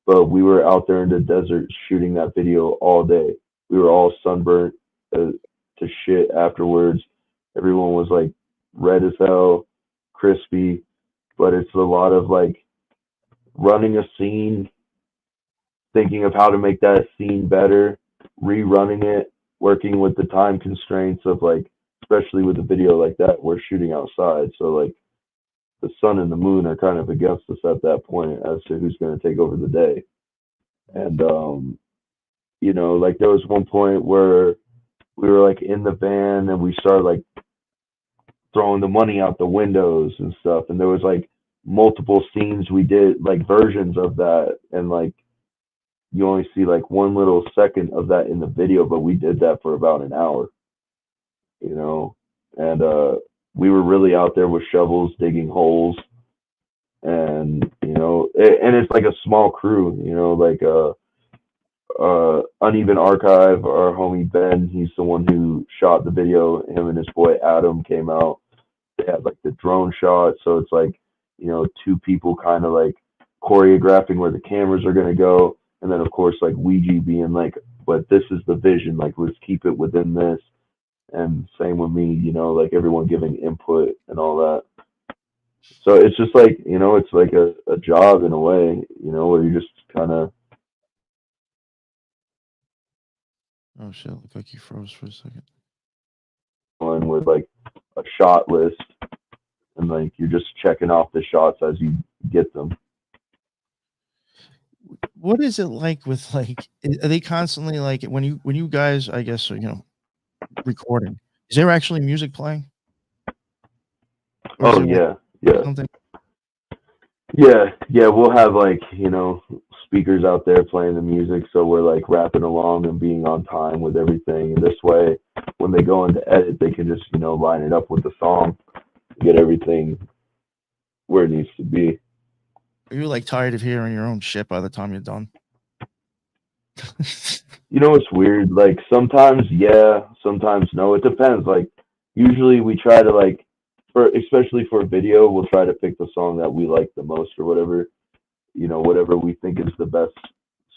Speaker 2: but we were out there in the desert shooting that video all day. We were all sunburnt to shit afterwards. Everyone was like red as hell, crispy, but it's a lot of like running a scene, thinking of how to make that scene better, rerunning it, working with the time constraints of like, especially with a video like that, we're shooting outside. So like the sun and the moon are kind of against us at that point as to who's going to take over the day. And, you know, like there was one point where we were like in the van and we started like throwing the money out the windows and stuff. And there was like multiple scenes we did, like versions of that. And like, you only see like one little second of that in the video, but we did that for about an hour, you know, and we were really out there with shovels digging holes, and you know, and it's like a small crew, you know, like Uneven Archive, our homie Ben, he's the one who shot the video. Him and his boy Adam came out. They had like the drone shot, so it's like, you know, two people kind of like choreographing where the cameras are going to go. And then, of course, like Ouija being like, but this is the vision, like, let's keep it within this. And same with me, you know, like everyone giving input and all that. So it's just like, you know, it's like a job in a way, you know, where you just kind of.
Speaker 1: Oh, shit. Looked like you froze for a second.
Speaker 2: Going with like a shot list, and like you're just checking off the shots as you get them.
Speaker 1: What is it like with like, are they constantly like when you guys, I guess, you know, recording, is there actually music playing?
Speaker 2: Oh yeah, yeah.
Speaker 1: Something?
Speaker 2: Yeah, we'll have like, you know, speakers out there playing the music, so we're like rapping along and being on time with everything. And this way, when they go into edit, they can just, you know, line it up with the song, get everything where it needs to be.
Speaker 1: Are you like tired of hearing your own shit by the time you're done?
Speaker 2: You know, it's weird. Like sometimes, yeah, sometimes no. It depends. Like usually we try to like, especially for a video, we'll try to pick the song that we like the most or whatever. You know, whatever we think is the best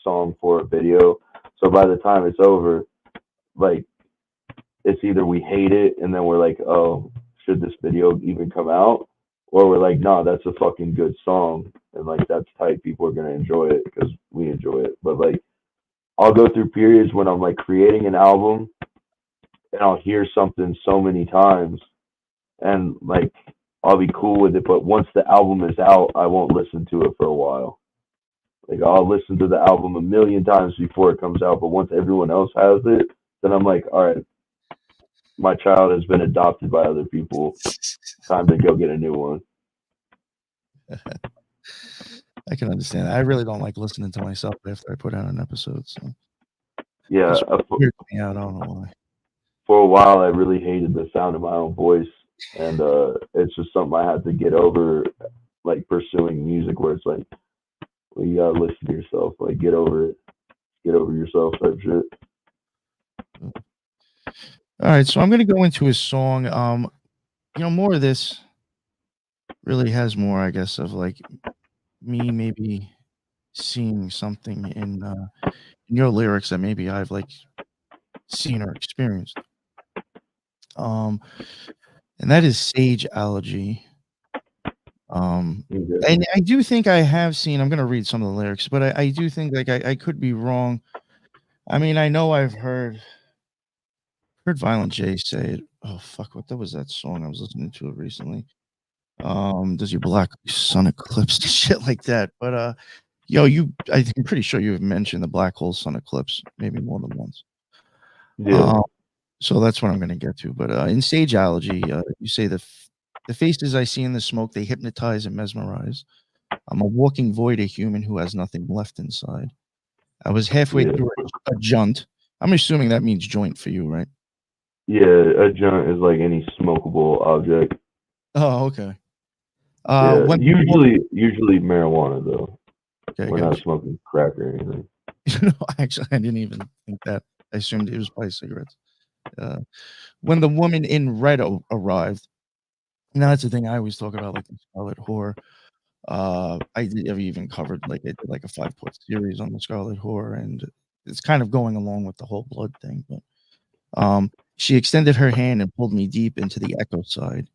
Speaker 2: song for a video. So by the time it's over, like it's either we hate it and then we're like, oh, should this video even come out? Or we're like, nah, that's a fucking good song. And like, that's tight. People are going to enjoy it because we enjoy it. But like, I'll go through periods when I'm like creating an album and I'll hear something so many times. And like, I'll be cool with it. But once the album is out, I won't listen to it for a while. Like, I'll listen to the album a million times before it comes out, but once everyone else has it, then I'm like, all right, my child has been adopted by other people. Time to go get a new one.
Speaker 1: I can understand. I really don't like listening to myself after I put out an episode. So
Speaker 2: Yeah,
Speaker 1: it's weird to me out. I don't know why.
Speaker 2: for a while, I really hated the sound of my own voice, and it's just something I had to get over, like pursuing music, where it's like, well, you gotta listen to yourself, like get over it, get over yourself, type shit.
Speaker 1: All right, so I'm gonna go into his song. More of this really has more, I guess, of like me maybe seeing something in your lyrics that maybe I've like seen or experienced. And that is sage allergy.
Speaker 2: Okay.
Speaker 1: And I do think I have seen. I'm gonna read some of the lyrics, but I do think like I could be wrong. I mean, I know I've heard Violent J say it. Oh fuck, what that was that song I was listening to it recently. Does your black sun eclipse shit like that? But I'm pretty sure you've mentioned the black hole sun eclipse maybe more than once.
Speaker 2: Yeah.
Speaker 1: So that's what I'm gonna get to. But in sage allergy, you say the faces I see in the smoke, they hypnotize and mesmerize. I'm a walking void, a human who has nothing left inside. I was halfway
Speaker 2: Yeah.
Speaker 1: through a junt. I'm assuming that means joint for you, right?
Speaker 2: Yeah, a joint is like any smokable object.
Speaker 1: Oh, okay.
Speaker 2: Yeah,
Speaker 1: When
Speaker 2: usually marijuana though.
Speaker 1: okay,
Speaker 2: We're not
Speaker 1: gotcha.
Speaker 2: smoking crack or anything.
Speaker 1: No, actually, I didn't even think that. I assumed it was probably cigarettes. When the woman in red arrived, now that's the thing I always talk about, like the Scarlet Whore. I've even covered like I did like a 5-part series on the Scarlet Whore, and it's kind of going along with the whole blood thing. But she extended her hand and pulled me deep into the echo side.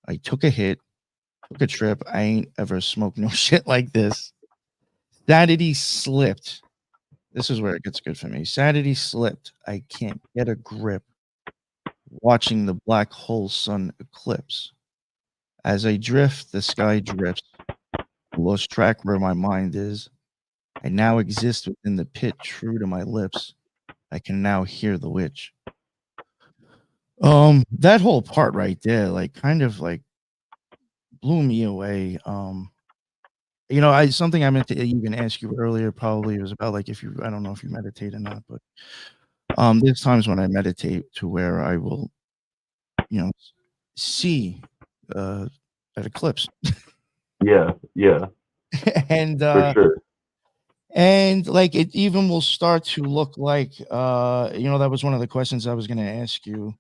Speaker 1: I took a hit, took a trip. I ain't ever smoked no shit like this. Sanity slipped. This is where it gets good for me. Sanity slipped. I can't get a grip. Watching the black hole sun eclipse. As I drift, the sky drifts. Lost track where my mind is. I now exist within the pit, true to my lips. I can now hear the witch. That whole part right there, like, kind of like blew me away. Something I meant to even ask you earlier probably was about like I don't know if you meditate or not, but there's times when I meditate to where I will, see that eclipse.
Speaker 2: Yeah,
Speaker 1: and
Speaker 2: for sure.
Speaker 1: and like it even will start to look like that was one of the questions I was going to ask you.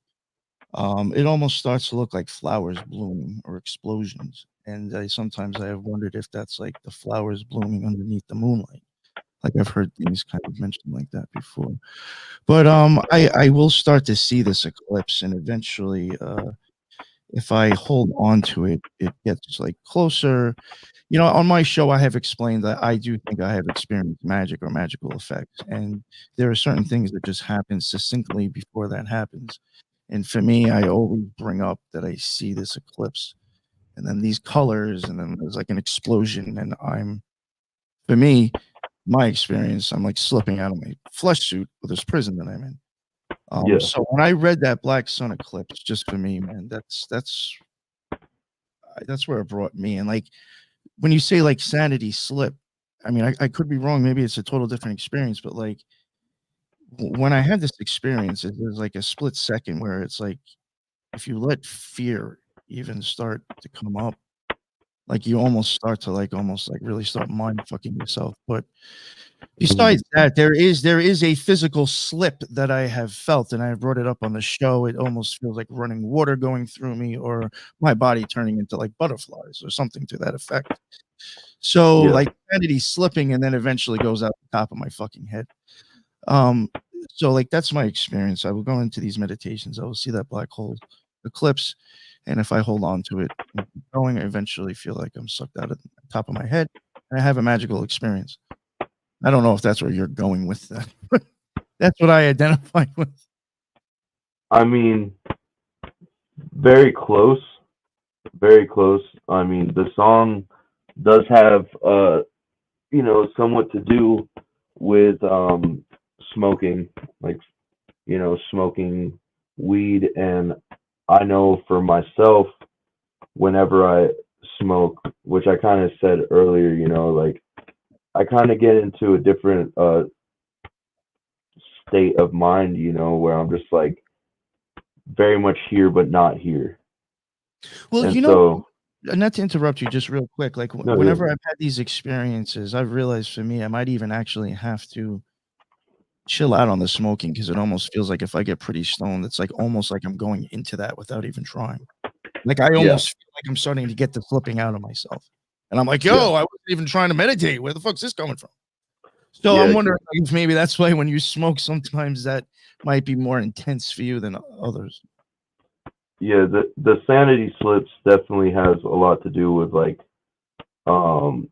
Speaker 1: It almost starts to look like flowers blooming or explosions, and sometimes I have wondered if that's like the flowers blooming underneath the moonlight. Like I've heard things kind of mentioned like that before. But I will start to see this eclipse, and eventually if I hold on to it, it gets like closer. On my show, I have explained that I do think I have experienced magic or magical effects, and there are certain things that just happen succinctly before that happens. And for me, I always bring up that I see this eclipse, and then these colors, and then there's like an explosion, and for me, my experience, I'm like slipping out of my flesh suit with this prison that I'm in.
Speaker 2: Yeah.
Speaker 1: So when I read that Black Sun eclipse, just for me, man, that's where it brought me. And like when you say like sanity slip, I mean, I could be wrong. Maybe it's a total different experience, but like when I had this experience, there's like a split second where it's like if you let fear even start to come up, like you almost start to like almost like really start mind fucking yourself. But besides that, there is a physical slip that I have felt, and I brought it up on the show. It almost feels like running water going through me, or my body turning into like butterflies, or something to that effect. So
Speaker 2: Yeah.
Speaker 1: like sanity slipping, and then eventually goes out the top of my fucking head. So like that's my experience. I will go into these meditations. I will see that black hole eclipse, and if I hold on to it and keep going, I eventually feel like I'm sucked out of the top of my head, and I have a magical experience. I don't know if that's where you're going with that. That's what I identify with.
Speaker 2: I mean, very close, very close. I mean, the song does have, somewhat to do with smoking, like, smoking weed. And I know for myself, whenever I smoke, which I kind of said earlier, like, I kind of get into a different state of mind, where I'm just like very much here but not here.
Speaker 1: Well,
Speaker 2: And so,
Speaker 1: not to interrupt you, just real quick. Like
Speaker 2: no,
Speaker 1: whenever
Speaker 2: yeah,
Speaker 1: I've had these experiences, I've realized for me, I might even actually have to chill out on the smoking because it almost feels like if I get pretty stoned, it's like almost like I'm going into that without even trying. Like I
Speaker 2: yeah,
Speaker 1: almost feel like I'm starting to get the flipping out of myself, and I'm like,
Speaker 2: yeah,
Speaker 1: "Yo, I wasn't even trying to meditate. Where the fuck's this coming from?" So I'm
Speaker 2: yeah,
Speaker 1: wondering if maybe that's why when you smoke, sometimes that might be more intense for you than others.
Speaker 2: yeah. The sanity slips definitely has a lot to do with like um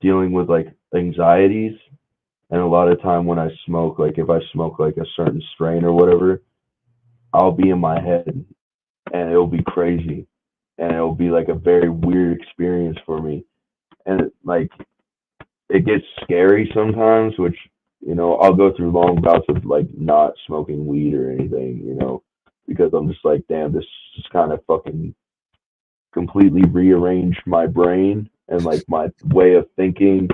Speaker 2: dealing with like anxieties. And a lot of time when I smoke, like if I smoke like a certain strain or whatever, I'll be in my head and it'll be crazy and it'll be like a very weird experience for me. And like it gets scary sometimes, which, I'll go through long bouts of like not smoking weed or anything, because I'm just like, damn, this just kind of fucking completely rearranged my brain and like my way of thinking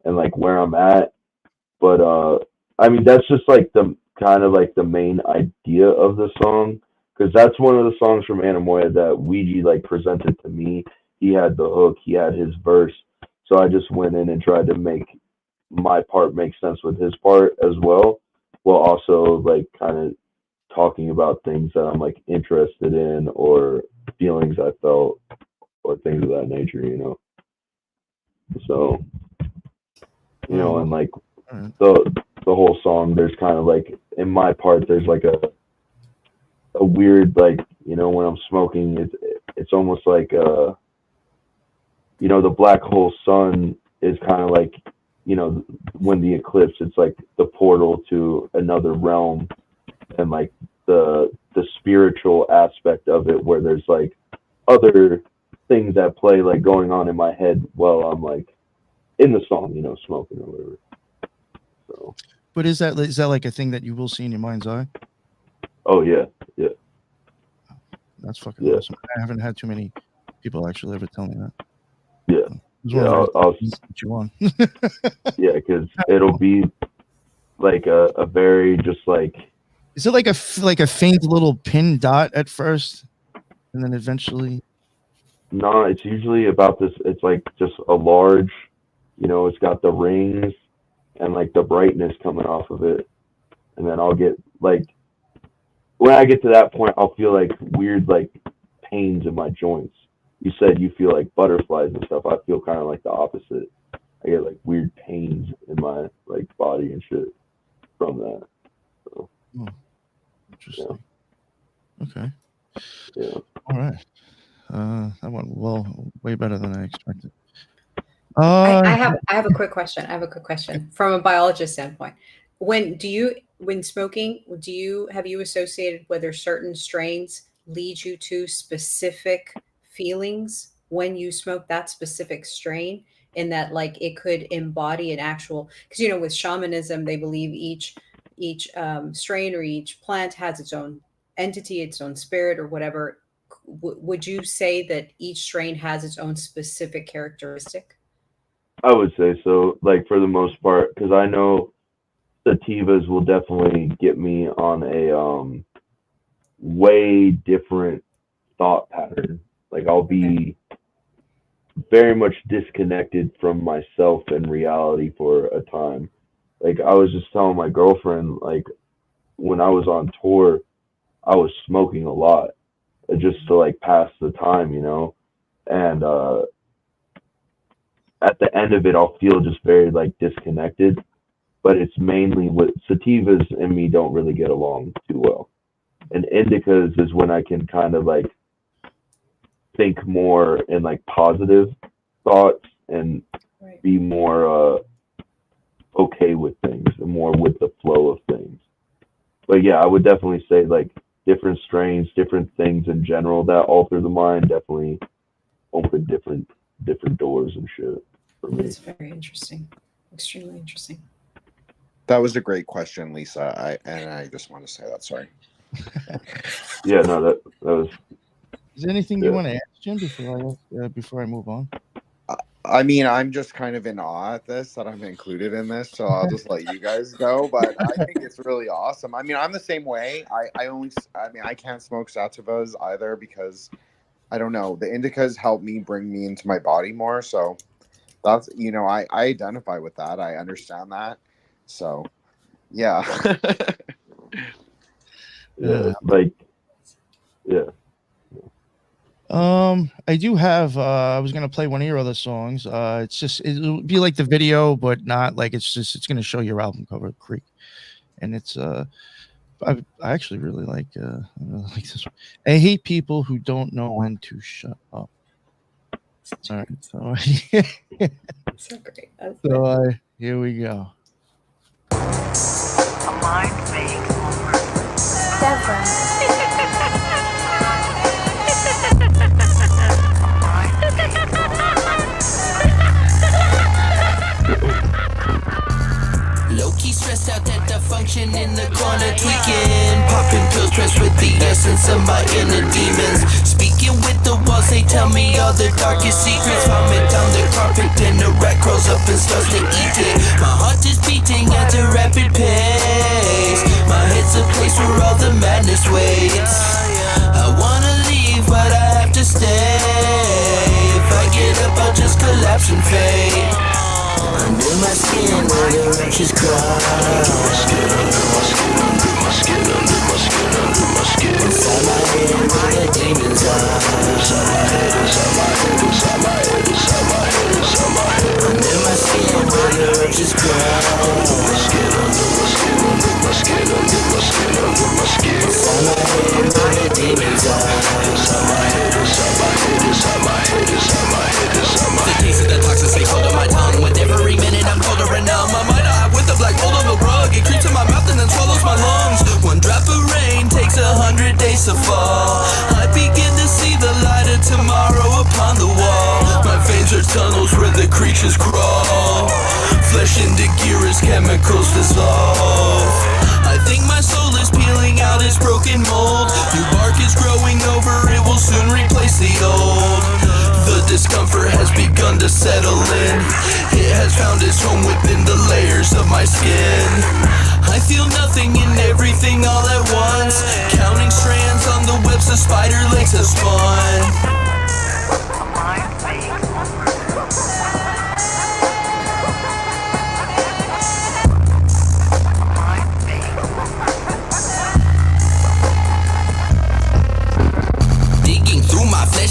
Speaker 2: and like where I'm at. But I mean, that's just like the kind of like the main idea of the song, because that's one of the songs from Anamoya that Ouija like presented to me. He had the hook, he had his verse, so I just went in and tried to make my part make sense with his part as well, while also like kind of talking about things that I'm like interested in or feelings I felt or things of that nature. So,
Speaker 1: Oh,
Speaker 2: and like
Speaker 1: all right.
Speaker 2: the whole song, there's kind of like in my part, there's like a weird like when I'm smoking, it's almost like the black hole sun is kind of like when the eclipse, it's like the portal to another realm, and like the spiritual aspect of it where there's like other things that play like going on in my head while I'm like in the song, smoking or whatever. So,
Speaker 1: But is that like a thing that you will see in your mind's eye?
Speaker 2: oh yeah, yeah,
Speaker 1: That's fucking
Speaker 2: yeah,
Speaker 1: awesome. I haven't had too many people actually ever tell me that.
Speaker 2: yeah,
Speaker 1: It was one
Speaker 2: yeah.
Speaker 1: of the reasons
Speaker 2: I'll
Speaker 1: to put you on.
Speaker 2: yeah, because it'll be like a very just like
Speaker 1: Is it like a faint little pin dot at first, and then eventually?
Speaker 2: no, it's usually about this. It's like just a large, it's got the rings and like the brightness coming off of it, and then I'll get like when I get to that point, I'll feel like weird like pains in my joints. You said you feel like butterflies and stuff. I feel kind of like the opposite. I get like weird pains in my like body and shit from that. So,
Speaker 1: Oh,
Speaker 2: yeah,
Speaker 1: interesting. Okay.
Speaker 2: yeah.
Speaker 1: All right. That went way better than I expected.
Speaker 6: I have a quick question. I have a quick question from a biologist standpoint. When smoking, have you associated whether certain strains lead you to specific feelings when you smoke that specific strain, in that like it could embody an actual, because with shamanism they believe each strain or each plant has its own entity, its own spirit or whatever. Would you say that each strain has its own specific characteristic?
Speaker 2: I would say so. Like for the most part, because I know sativas will definitely get me on a way different thought pattern. Like I'll
Speaker 6: Okay.
Speaker 2: be very much disconnected from myself and reality for a time. Like I was just telling my girlfriend, like when I was on tour, I was smoking a lot just to like pass the time. And at the end of it, I'll feel just very like disconnected. But it's mainly what sativas and me don't really get along too well. And indicas is when I can kind of like think more in like positive thoughts and
Speaker 6: Right.
Speaker 2: be more okay with things and more with the flow of things. But yeah, I would definitely say like different strains, different things in general that alter the mind definitely open different doors and shit for me.
Speaker 6: That's very interesting. Extremely interesting.
Speaker 7: That was a great question, Lisa. I just want to say that. Sorry.
Speaker 2: Yeah, no, that was.
Speaker 1: Is there anything you want to ask, Jim, before I move on?
Speaker 7: I mean, I'm just kind of in awe at this, that I'm included in this, so I'll just let you guys go. But I think it's really awesome. I mean, I'm the same way. I can't smoke sativas either because I don't know. The indicas help me bring me into my body more. So that's, I identify with that. I understand that. So, yeah.
Speaker 2: Yeah.
Speaker 1: I do have I was gonna play one of your other songs. It'll be like the video, but not like it's gonna show your album cover, Creek. And it's I actually really like this one. I hate people who don't know when to shut up. All right, so
Speaker 6: So great.
Speaker 1: Here we go.
Speaker 8: A mind made over.
Speaker 3: Low-key stressed out at the function in the corner tweaking, popping pills pressed with the essence of my inner demons. Speaking with the walls, they tell me all the darkest secrets. Vomit down the carpet, then the rat crawls up and starts to eat it. My heart is beating at a rapid pace. My head's a place where all the madness waits. I wanna leave, but I have to stay. If I get up, I'll just collapse and fade. Under my skin, where the wretches cry. Under my skin, under my skin, under my skin, under my skin, under my skin. Inside my head, where the demons are. Inside my head, inside my head, inside my head, inside my head, inside my head. Under my skin, where the wretches cry. Under my skin, under my skin, under my skin, under my skin, under my skin. Inside my head, where the demons are. Inside my head, inside my head, inside my head, inside my head, inside my head. The taste of the toxins takes hold of my tongue. With every minute I'm colder and numb. My mind I have with a black mold of a rug. It creeps in my mouth and then swallows my lungs. One drop of rain takes 100 days to fall. I begin to see the light of tomorrow upon the wall. My veins are tunnels where the creatures crawl. Flesh into gear as chemicals dissolve. I think my soul is peeling out its broken mold. New bark is growing over, it will soon replace the old. The discomfort has begun to settle in. It has found its home within the layers of my skin. I feel nothing and everything all at once. Counting strands on the webs the spider legs have spun.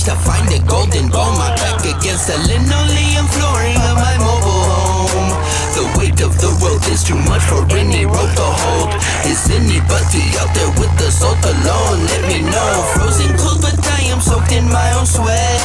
Speaker 3: To find the golden ball, my back against the linoleum flooring of my mobile home. The weight of the world is too much for any rope to hold. Is anybody out there with the salt alone? Let me know. Frozen cold, but I am soaked in my own sweat.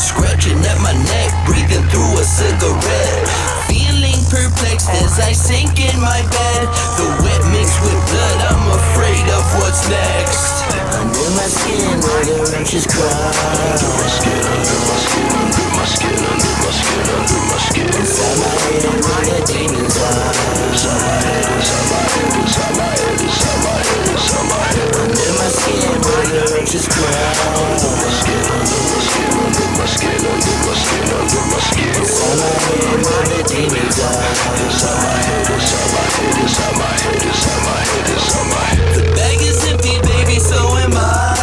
Speaker 3: Scratching at my neck, breathing through a cigarette. Feeling perplexed as I sink in my bed. The wet mixed with blood, I'm afraid of what's next. Under my skin, where the wretches cry. Under my skin, under my skin, under my skin, under my skin, under my skin. Inside my head, where the demons are. Inside my head, inside my head, inside my head, inside my head, inside my head. Under my skin, where the wretches cry. Under my skin, under my skin, under my skin, under my skin, under my skin. Inside my head, where the demons are. Inside my head, inside my head, inside my head, inside my head, inside my head. The bag is empty, baby, so am I.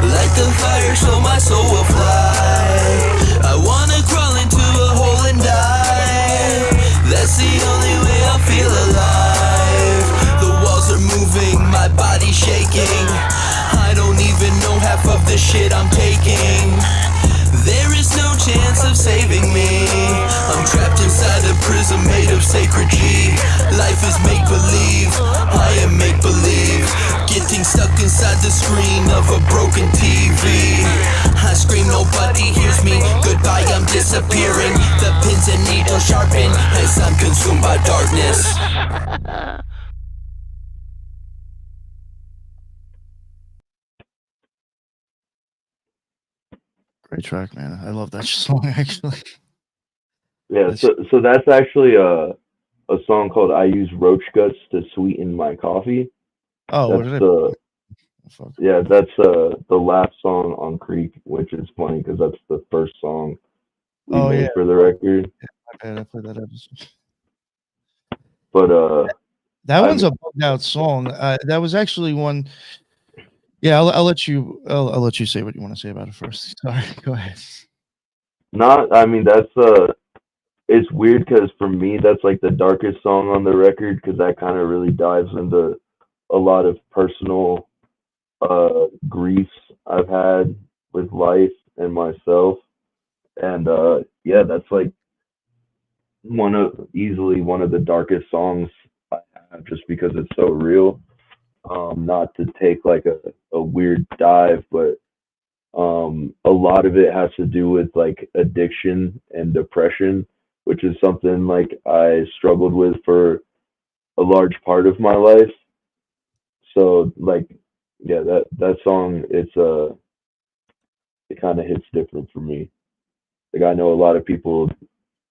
Speaker 3: Light the fire so my soul will fly. I wanna crawl into a hole and die. That's the only way I'll feel alive. The walls are moving, my body's shaking. I don't even know half of the shit I'm taking. There is no chance of saving me. I'm trapped inside a prison made of sacred G. Life is make-believe, I am make-believe. Getting stuck inside the screen of a broken TV. I scream, nobody hears me. Goodbye, I'm disappearing. The pins and needles sharpen as I'm consumed by darkness.
Speaker 1: Great track, man. I love that song actually.
Speaker 2: Yeah,
Speaker 1: That's
Speaker 2: so that's actually a song called "I Use Roach Guts to Sweeten My Coffee."
Speaker 1: oh, what
Speaker 2: That's
Speaker 1: did I
Speaker 2: the
Speaker 1: fuck?
Speaker 2: Yeah, that's the last song on Creek, which is funny because that's the first song we
Speaker 1: Oh yeah,
Speaker 2: made for the record.
Speaker 1: my bad. I played that episode.
Speaker 2: But
Speaker 1: That
Speaker 2: I
Speaker 1: one's
Speaker 2: mean,
Speaker 1: a bugged out song. That was actually one. Yeah, I'll let you. I'll let you say what you want to say about it first. Sorry, go ahead.
Speaker 2: not. I mean, that's it's weird because for me, that's like the darkest song on the record because that kind of really dives into a lot of personal griefs I've had with life and myself. And yeah, that's like easily one of the darkest songs I have just because it's so real. Not to take like a weird dive, but a lot of it has to do with like addiction and depression, which is something like I struggled with for a large part of my life. So like yeah, that song it kind of hits different for me. Like I know a lot of people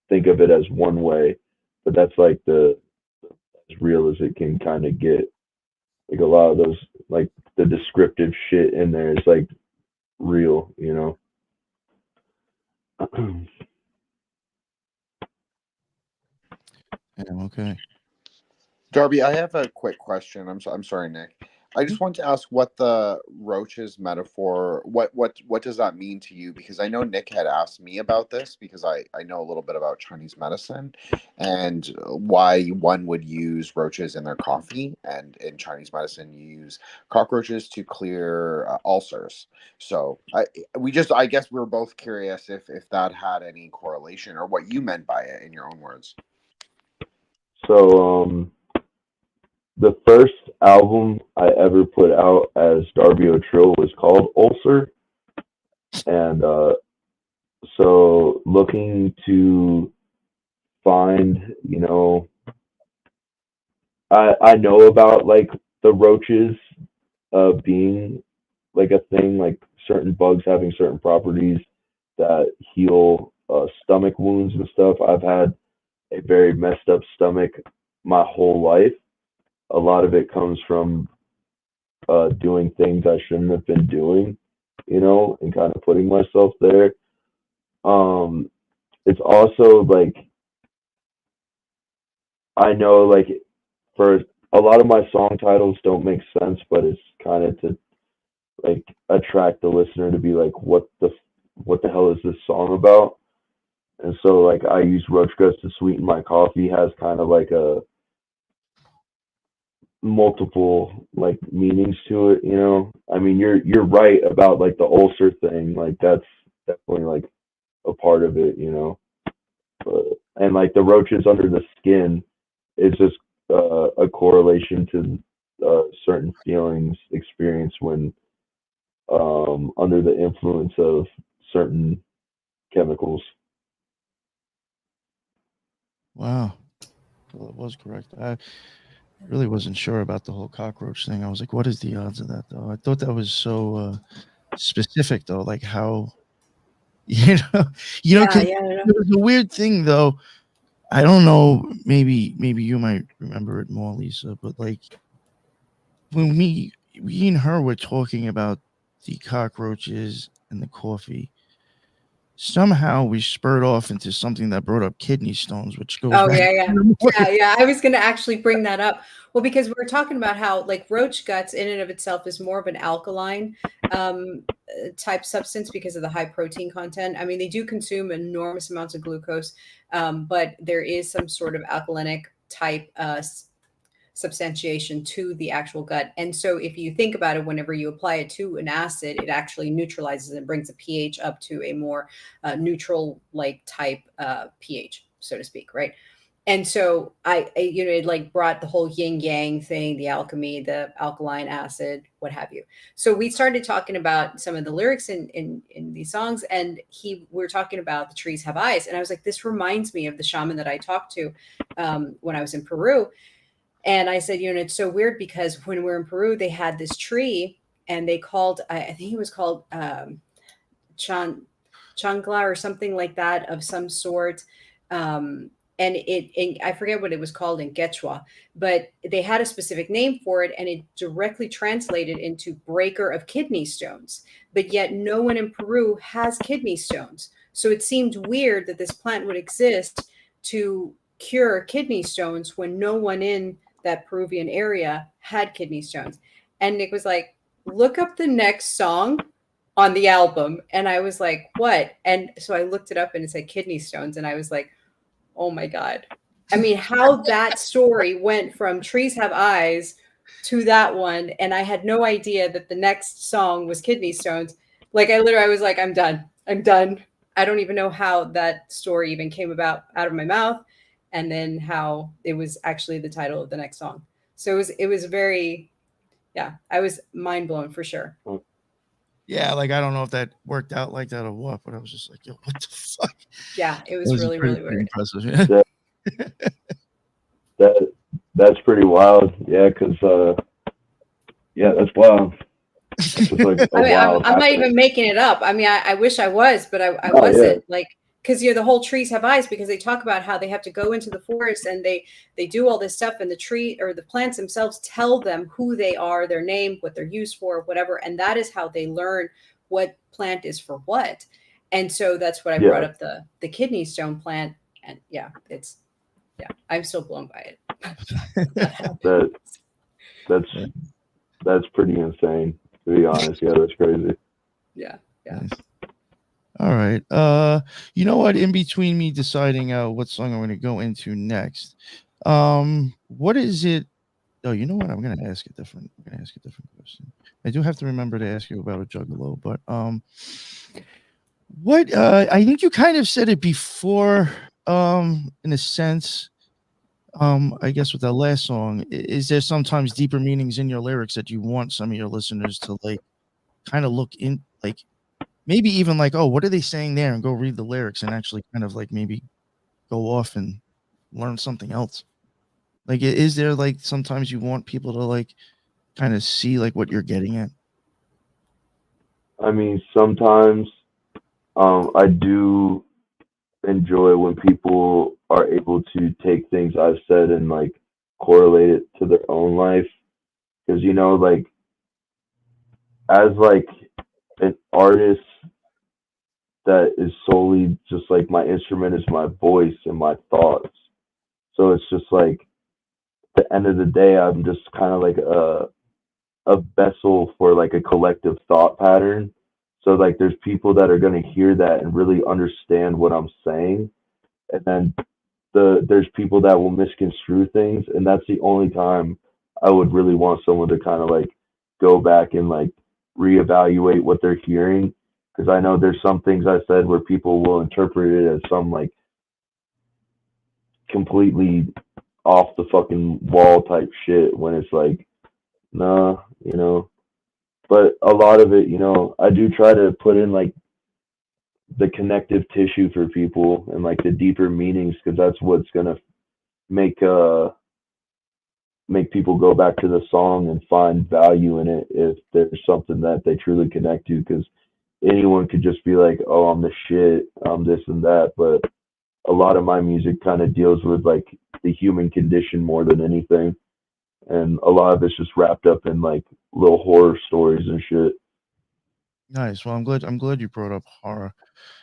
Speaker 2: think of it as one way, but that's like the as real as it can kind of get. Like a lot of those like the descriptive shit in there is like real, you know.
Speaker 1: Yeah, okay.
Speaker 7: Darby, I have a quick question. I'm sorry, Nick. I just want to ask what the roaches metaphor, what does that mean to you? Because I know Nick had asked me about this because I know a little bit about Chinese medicine and why one would use roaches in their coffee. And in Chinese medicine, you use cockroaches to clear ulcers. So I guess we were both curious if that had any correlation or what you meant by it in your own words.
Speaker 2: So the first album I ever put out as Darby Trill was called Ulcer, and so looking to find, you know, I know about like the roaches being like a thing, like certain bugs having certain properties that heal stomach wounds and stuff. I've had a very messed up stomach my whole life. A lot of it comes from doing things I shouldn't have been doing, you know, and kind of putting myself there. Um, it's also like I know like for a lot of my song titles don't make sense, but it's kind of to like attract the listener to be like, what the hell is this song about? And so like I use roach guts to sweeten my coffee has kind of like a multiple like meanings to it, you know. I mean you're right about like the ulcer thing, like that's definitely like a part of it, you know. But, and like the roaches under the skin is just a correlation to certain feelings experienced when under the influence of certain chemicals.
Speaker 1: Wow. Well, it was correct. I really wasn't sure about the whole cockroach thing. I was like, what is the odds of that though? I thought that was so specific though, like how you know,
Speaker 6: Yeah,
Speaker 1: 'cause
Speaker 6: yeah, I don't know.
Speaker 1: there was a weird thing though. I don't know, maybe you might remember it more, Lisa, but like when we and her were talking about the cockroaches and the coffee, somehow we spurred off into something that brought up kidney stones, which goes
Speaker 6: Oh
Speaker 1: back.
Speaker 6: yeah, yeah. Yeah, yeah. I was gonna actually bring that up. Well, because we were talking about how like roach guts in and of itself is more of an alkaline type substance because of the high protein content. I mean, they do consume enormous amounts of glucose, but there is some sort of alkalinic type substantiation to the actual gut. And so if you think about it, whenever you apply it to an acid, it actually neutralizes and brings the pH up to a more neutral like type pH, so to speak, right? And so you know, it like brought the whole yin yang thing, the alchemy, the alkaline acid, what have you. So we started talking about some of the lyrics in these songs, and we were talking about the trees have eyes, and I was like, this reminds me of the shaman that I talked to when I was in Peru. And I said, you know, it's so weird because when we were in Peru, they had this tree and they called, I think it was called Chan. changla or something like that of some sort. And I forget what it was called in Quechua, but they had a specific name for it, and it directly translated into breaker of kidney stones. But yet no one in Peru has kidney stones. So it seemed weird that this plant would exist to cure kidney stones when no one in that Peruvian area had kidney stones. And Nick was like, look up the next song on the album. And I was like, what? And so I looked it up and it said kidney stones. And I was like, oh my God. I mean, how that story went from Trees Have Eyes to that one. And I had no idea that the next song was Kidney Stones. Like I was like, I'm done. I'm done. I don't even know how that story even came about out of my mouth. And then how it was actually the title of the next song. So it was very, yeah, I was mind blown for sure.
Speaker 1: Yeah, like I don't know if that worked out like that or what, but I was just like, yo, what the fuck?
Speaker 6: Yeah, it was really, really weird.
Speaker 1: Impressive.
Speaker 2: Yeah. That's pretty wild. Yeah, because yeah, that's wild. It's just like
Speaker 6: I mean,
Speaker 2: wild
Speaker 6: I'm not even making it up. I mean, I wish I was, but I
Speaker 2: Oh,
Speaker 6: wasn't. Like, because the whole Trees Have Eyes, because they talk about how they have to go into the forest and they do all this stuff, and the tree or the plants themselves tell them who they are, their name, what they're used for, whatever, and that is how they learn what plant is for what. And so that's what I brought up the kidney stone plant, and I'm still blown by it.
Speaker 2: That's pretty insane, to be honest. Yeah, that's crazy.
Speaker 6: Yeah.
Speaker 1: Nice. All right. You know what? In between me deciding what song I'm going to go into next, what is it? Oh, you know what? I'm going to ask a different question. I do have to remember to ask you about a juggalo, but what? I think you kind of said it before, in a sense. I guess with that last song, is there sometimes deeper meanings in your lyrics that you want some of your listeners to like kind of look in, like maybe even like, oh, what are they saying there, and go read the lyrics and actually kind of like maybe go off and learn something else? Like, is there like sometimes you want people to like kind of see like what you're getting at?
Speaker 2: I mean, sometimes I do enjoy when people are able to take things I've said and like correlate it to their own life, because like as like an artist that is solely just like my instrument is my voice and my thoughts, so it's just like at the end of the day I'm just kind of like a vessel for like a collective thought pattern. So like there's people that are going to hear that and really understand what I'm saying, and then there's people that will misconstrue things, and that's the only time I would really want someone to kind of like go back and like reevaluate what they're hearing, because I know there's some things I said where people will interpret it as some like completely off the fucking wall type shit, when it's like, nah, but a lot of it, I do try to put in like the connective tissue for people and like the deeper meanings, because that's what's gonna make people go back to the song and find value in it, if there's something that they truly connect to. Because anyone could just be like, oh, I'm the shit, I'm this and that, but a lot of my music kind of deals with like the human condition more than anything, and a lot of it's just wrapped up in like little horror stories and shit.
Speaker 1: Nice. Well, I'm glad you brought up horror,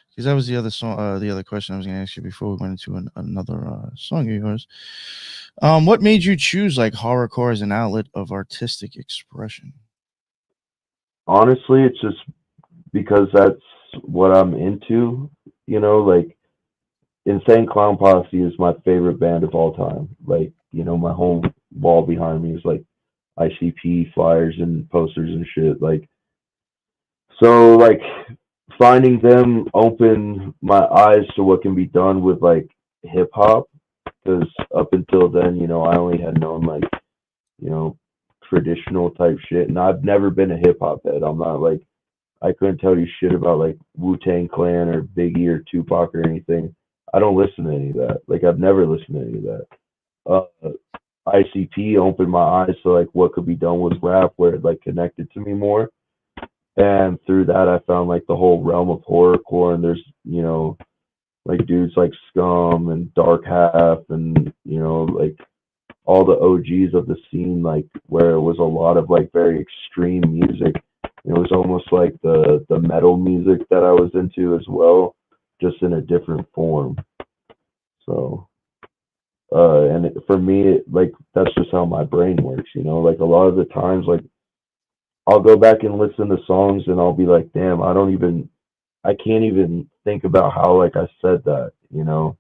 Speaker 1: because that was the other song, the other question I was going to ask you before we went into another song of yours. What made you choose like horrorcore as an outlet of artistic expression?
Speaker 2: Honestly, it's just because that's what I'm into. Like Insane Clown Posse is my favorite band of all time. Like, my home wall behind me is like ICP flyers and posters and shit. Like, so like finding them opened my eyes to what can be done with like hip hop, because up until then, I only had known like, traditional type shit, and I've never been a hip hop head. I'm not like, I couldn't tell you shit about like Wu-Tang Clan or Biggie or Tupac or anything. I don't listen to any of that. Like, I've never listened to any of that. ICP opened my eyes to like what could be done with rap, where it like connected to me more. And through that, I found like the whole realm of horrorcore, and there's, you know, like dudes like Scum and Dark Half, and, you know, like all the OGs of the scene, like where it was a lot of like very extreme music. It was almost like the metal music that I was into as well, just in a different form. So, and for me, like that's just how my brain works, you know. Like a lot of the times, like I'll go back and listen to songs, and I'll be like, damn, I can't even think about how like I said that, you know.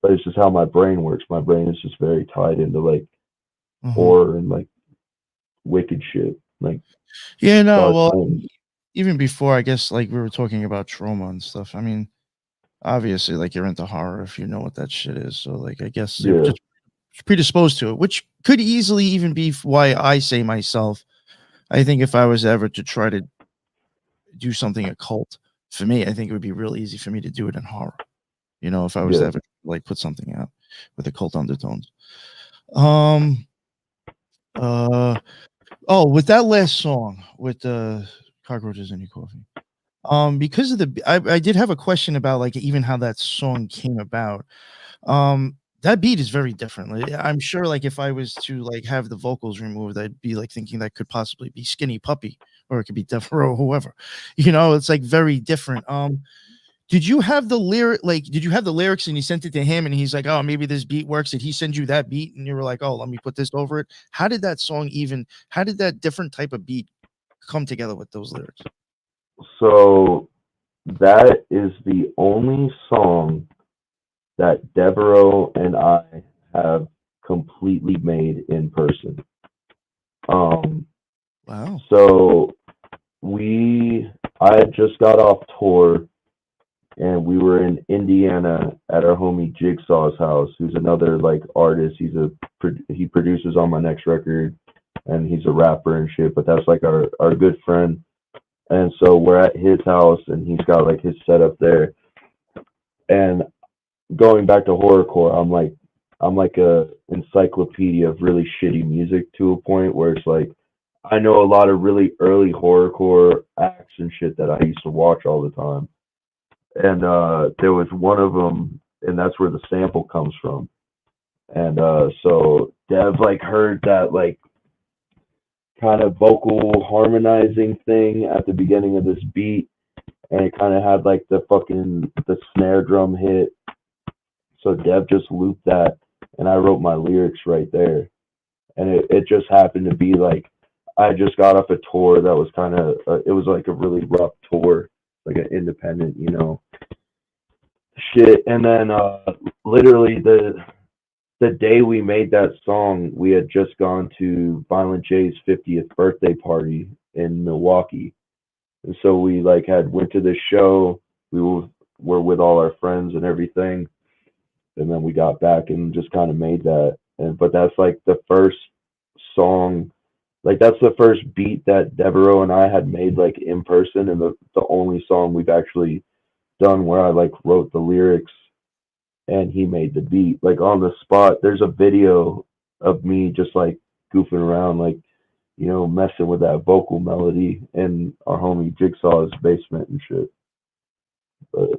Speaker 2: But it's just how my brain works. My brain is just very tied into like horror and like wicked shit, like
Speaker 1: Yeah, no,
Speaker 2: dark
Speaker 1: well,
Speaker 2: things.
Speaker 1: even before, I guess, like we were talking about trauma and stuff. I mean, obviously, like you're into horror if you know what that shit is. So, like, I guess you're
Speaker 2: Yeah,
Speaker 1: just predisposed to it, which could easily even be why I say myself. I think if I was ever to try to do something occult, for me, I think it would be real easy for me to do it in horror. You know, if I was to
Speaker 2: yeah.
Speaker 1: ever like put something out with occult undertones. Um. Oh, with that last song with the cockroaches in your coffee. Because of I did have a question about like even how that song came about. That beat is very different. Like, I'm sure like if I was to like have the vocals removed, I'd be like thinking that could possibly be Skinny Puppy or it could be Devereaux, whoever. You know, it's like very different. Did you have the lyric? Like, did you have the lyrics and you sent it to him and he's like, oh, maybe this beat works? Did he send you that beat and you were like, oh, let me put this over it? How did that song even? How did that different type of beat come together with those lyrics?
Speaker 2: So that is the only song that Devereaux and I have completely made in person.
Speaker 1: Wow.
Speaker 2: So I had just got off tour, and we were in Indiana at our homie Jigsaw's house, who's another like artist. He produces on my next record, and he's a rapper and shit. But that's like our good friend. And so we're at his house, and he's got like his setup there. And going back to horrorcore, I'm like a encyclopedia of really shitty music to a point where it's like I know a lot of really early horrorcore acts and shit that I used to watch all the time. And there was one of them, and that's where the sample comes from. And so Dev like heard that like kind of vocal harmonizing thing at the beginning of this beat, and it kind of had like the snare drum hit. So Dev just looped that, and I wrote my lyrics right there. And it just happened to be like I just got off a tour that was kind of it was like a really rough tour, like an independent, you know, shit. And then literally the day we made that song, we had just gone to Violent J's 50th birthday party in Milwaukee. And so we like went to this show. We were with all our friends and everything. And then we got back and just kind of made that. But that's like the first song, like that's the first beat that Devereaux and I had made like in person, and the only song we've actually done where I like wrote the lyrics and he made the beat like on the spot. There's a video of me just like goofing around, like, you know, messing with that vocal melody in our homie Jigsaw's basement and shit. But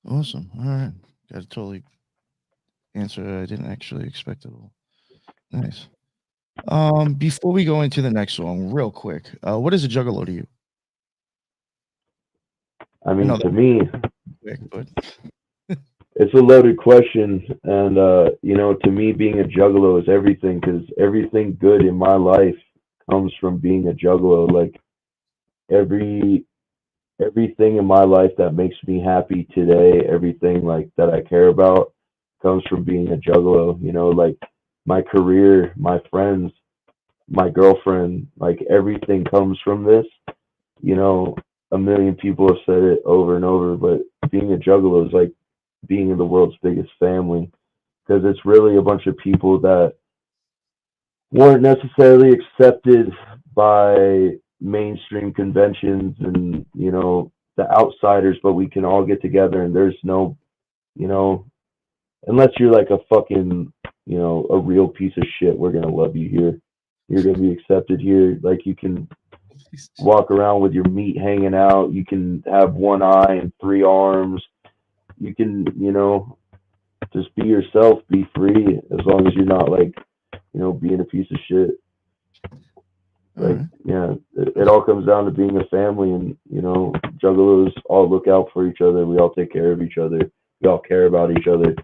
Speaker 1: Awesome. All right. Got a totally answer I didn't actually expect at all. Nice. Before we go into the next song, real quick, what is a juggalo to you?
Speaker 2: I mean,
Speaker 1: know
Speaker 2: to
Speaker 1: that
Speaker 2: me,
Speaker 1: quick, but
Speaker 2: it's a loaded question, and you know, to me, being a juggalo is everything, because everything good in my life comes from being a juggalo. Like everything in my life that makes me happy today, everything like that I care about, comes from being a juggalo. You know, like my career, my friends, my girlfriend, like everything comes from this. You know, a million people have said it over and over, but being a juggalo is like being in the world's biggest family, because it's really a bunch of people that weren't necessarily accepted by mainstream conventions and, you know, the outsiders, but we can all get together, and there's no, you know, unless you're like a fucking, you know, a real piece of shit, we're gonna love you here. You're gonna be accepted here. Like you can walk around with your meat hanging out. You can have one eye and 3 arms. You can, just be yourself, be free, as long as you're not like, being a piece of shit. Like, yeah, it all comes down to being a family, and juggalos all look out for each other. We all take care of each other. We all care about each other.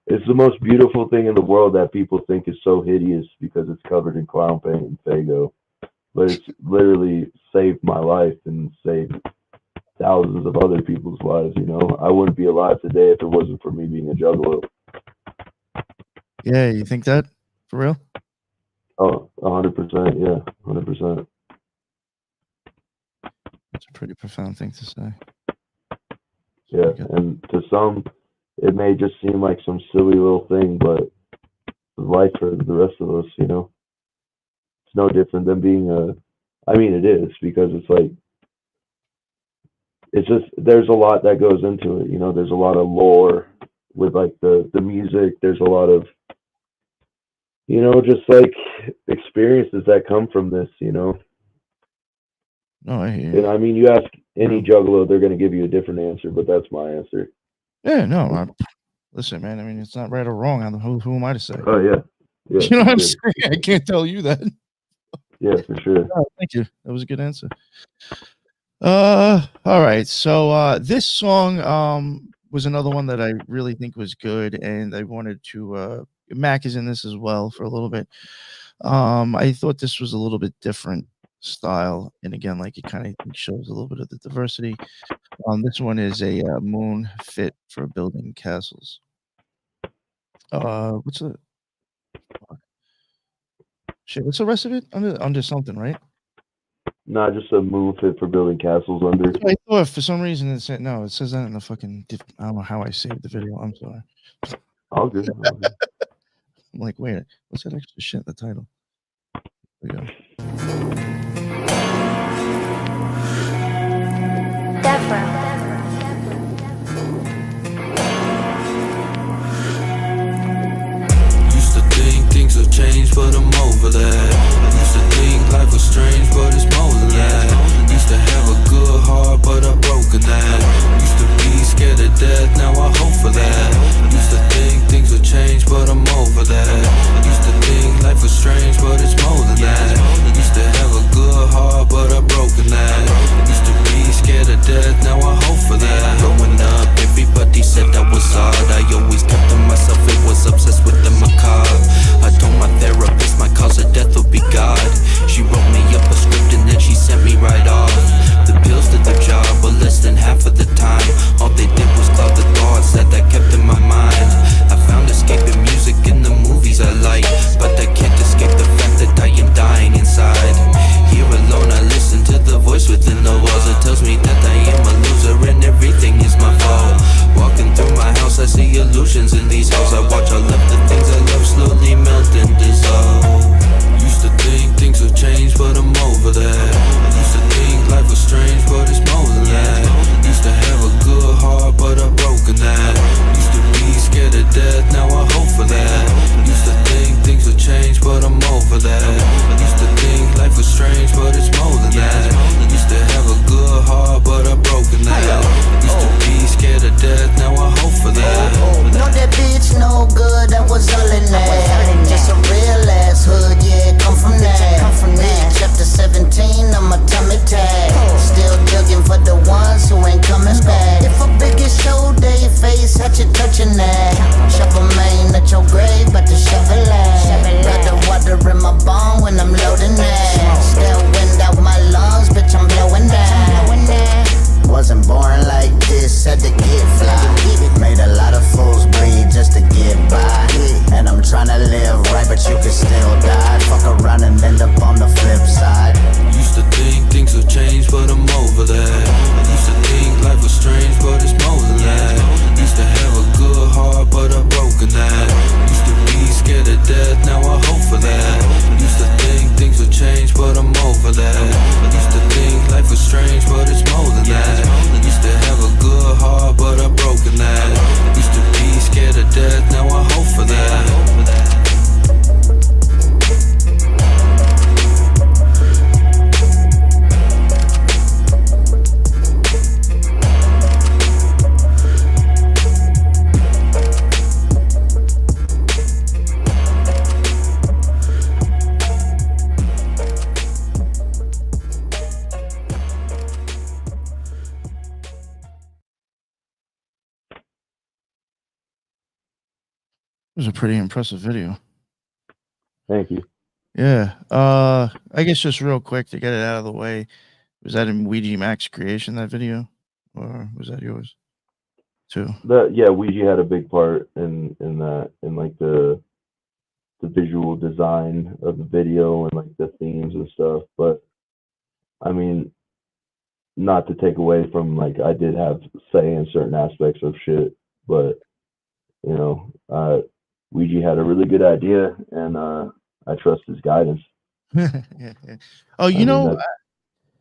Speaker 2: It's the most beautiful thing in the world that people think is so hideous because it's covered in clown paint and Faygo. But it's literally saved my life and saved thousands of other people's lives. I wouldn't be alive today if it wasn't for me being a juggalo.
Speaker 1: Yeah, you think that for real?
Speaker 2: Oh, 100%. Yeah, 100%.
Speaker 1: That's a pretty profound thing to say.
Speaker 2: Yeah, and to some, it may just seem like some silly little thing, but life for the rest of us, it's no different than being it is, because it's like, it's just, there's a lot that goes into it, there's a lot of lore with like the music, there's a lot of, just like experiences that come from this,
Speaker 1: No, I hear you.
Speaker 2: And you ask any juggalo, they're going to give you a different answer, but that's my answer.
Speaker 1: Yeah, no, listen, man, it's not right or wrong. Who am I to say?
Speaker 2: Oh, yeah.
Speaker 1: You know what I'm saying? I can't tell you that.
Speaker 2: Yeah, for sure.
Speaker 1: Oh, thank you. That was a good answer. All right. So this song was another one that I really think was good, and I wanted to Mac is in this as well for a little bit. I thought this was a little bit different style, and again, like, it kind of shows a little bit of the diversity. This one is a moon fit for building castles. What's the shit? What's the rest of it? Under something, right?
Speaker 2: Not just a moon fit for building castles under.
Speaker 1: I thought for some reason it said no. It says that in the fucking. I don't know how I saved the video. I'm sorry.
Speaker 2: All good.
Speaker 1: I'm like, wait, what's that extra shit in the title? There we go.
Speaker 3: Used to think things would change, but I'm over that. Used to think life was strange, but it's more than that. Used to have a good heart, but I've broken that. Used to be scared of death, now I hope for that. Used to think things would change, but I'm over that. Used to think life was strange, but it's more than that. Used to have a good heart, but I've broken that. Used to be scared of death, now I hope for that. Growing up, everybody said I was odd. I always kept to myself, it was obsessed with the macabre. I told my therapist my cause of death would be God. She wrote me up a script and then she sent me right off. The pills did the job, but less than half of the time. All they did was cloud the thoughts that I kept in my mind. I found escaping music in the movies I like, but I can't escape the fact that I am dying inside. Here alone I listen to the voice within the walls. It tells me that I am a loser and everything is my fault. Walking through my house I see illusions in these halls. I watch all of the things I love slowly melt and dissolve. Used to think things would change, but I'm over that. Used to think life was strange, but it's more than that. Used to have a good heart, but I've broken that. Used to be scared of death, now I hope for that. Used to think things would change, but I'm over that. Used to think life was strange, but it's more than that. Used to have a good heart, but I've broken that. Used to be scared of death, now I hope for that.
Speaker 4: No, that bitch no good, that was all in that. Just a real ass hood, yeah, come from that. Chapter 17,
Speaker 1: was a pretty impressive video.
Speaker 2: Thank you.
Speaker 1: Yeah. I guess just real quick to get it out of the way, was that in Ouija Max creation, that video, or was that yours too?
Speaker 2: Yeah, Ouija had a big part in that, in like the visual design of the video and like the themes and stuff. But I mean, not to take away from, like, I did have say in certain aspects of shit, but you know, Ouija had a really good idea, and I trust his guidance.
Speaker 1: Yeah, yeah. Oh,
Speaker 2: I
Speaker 1: you
Speaker 2: mean,
Speaker 1: know,
Speaker 2: that,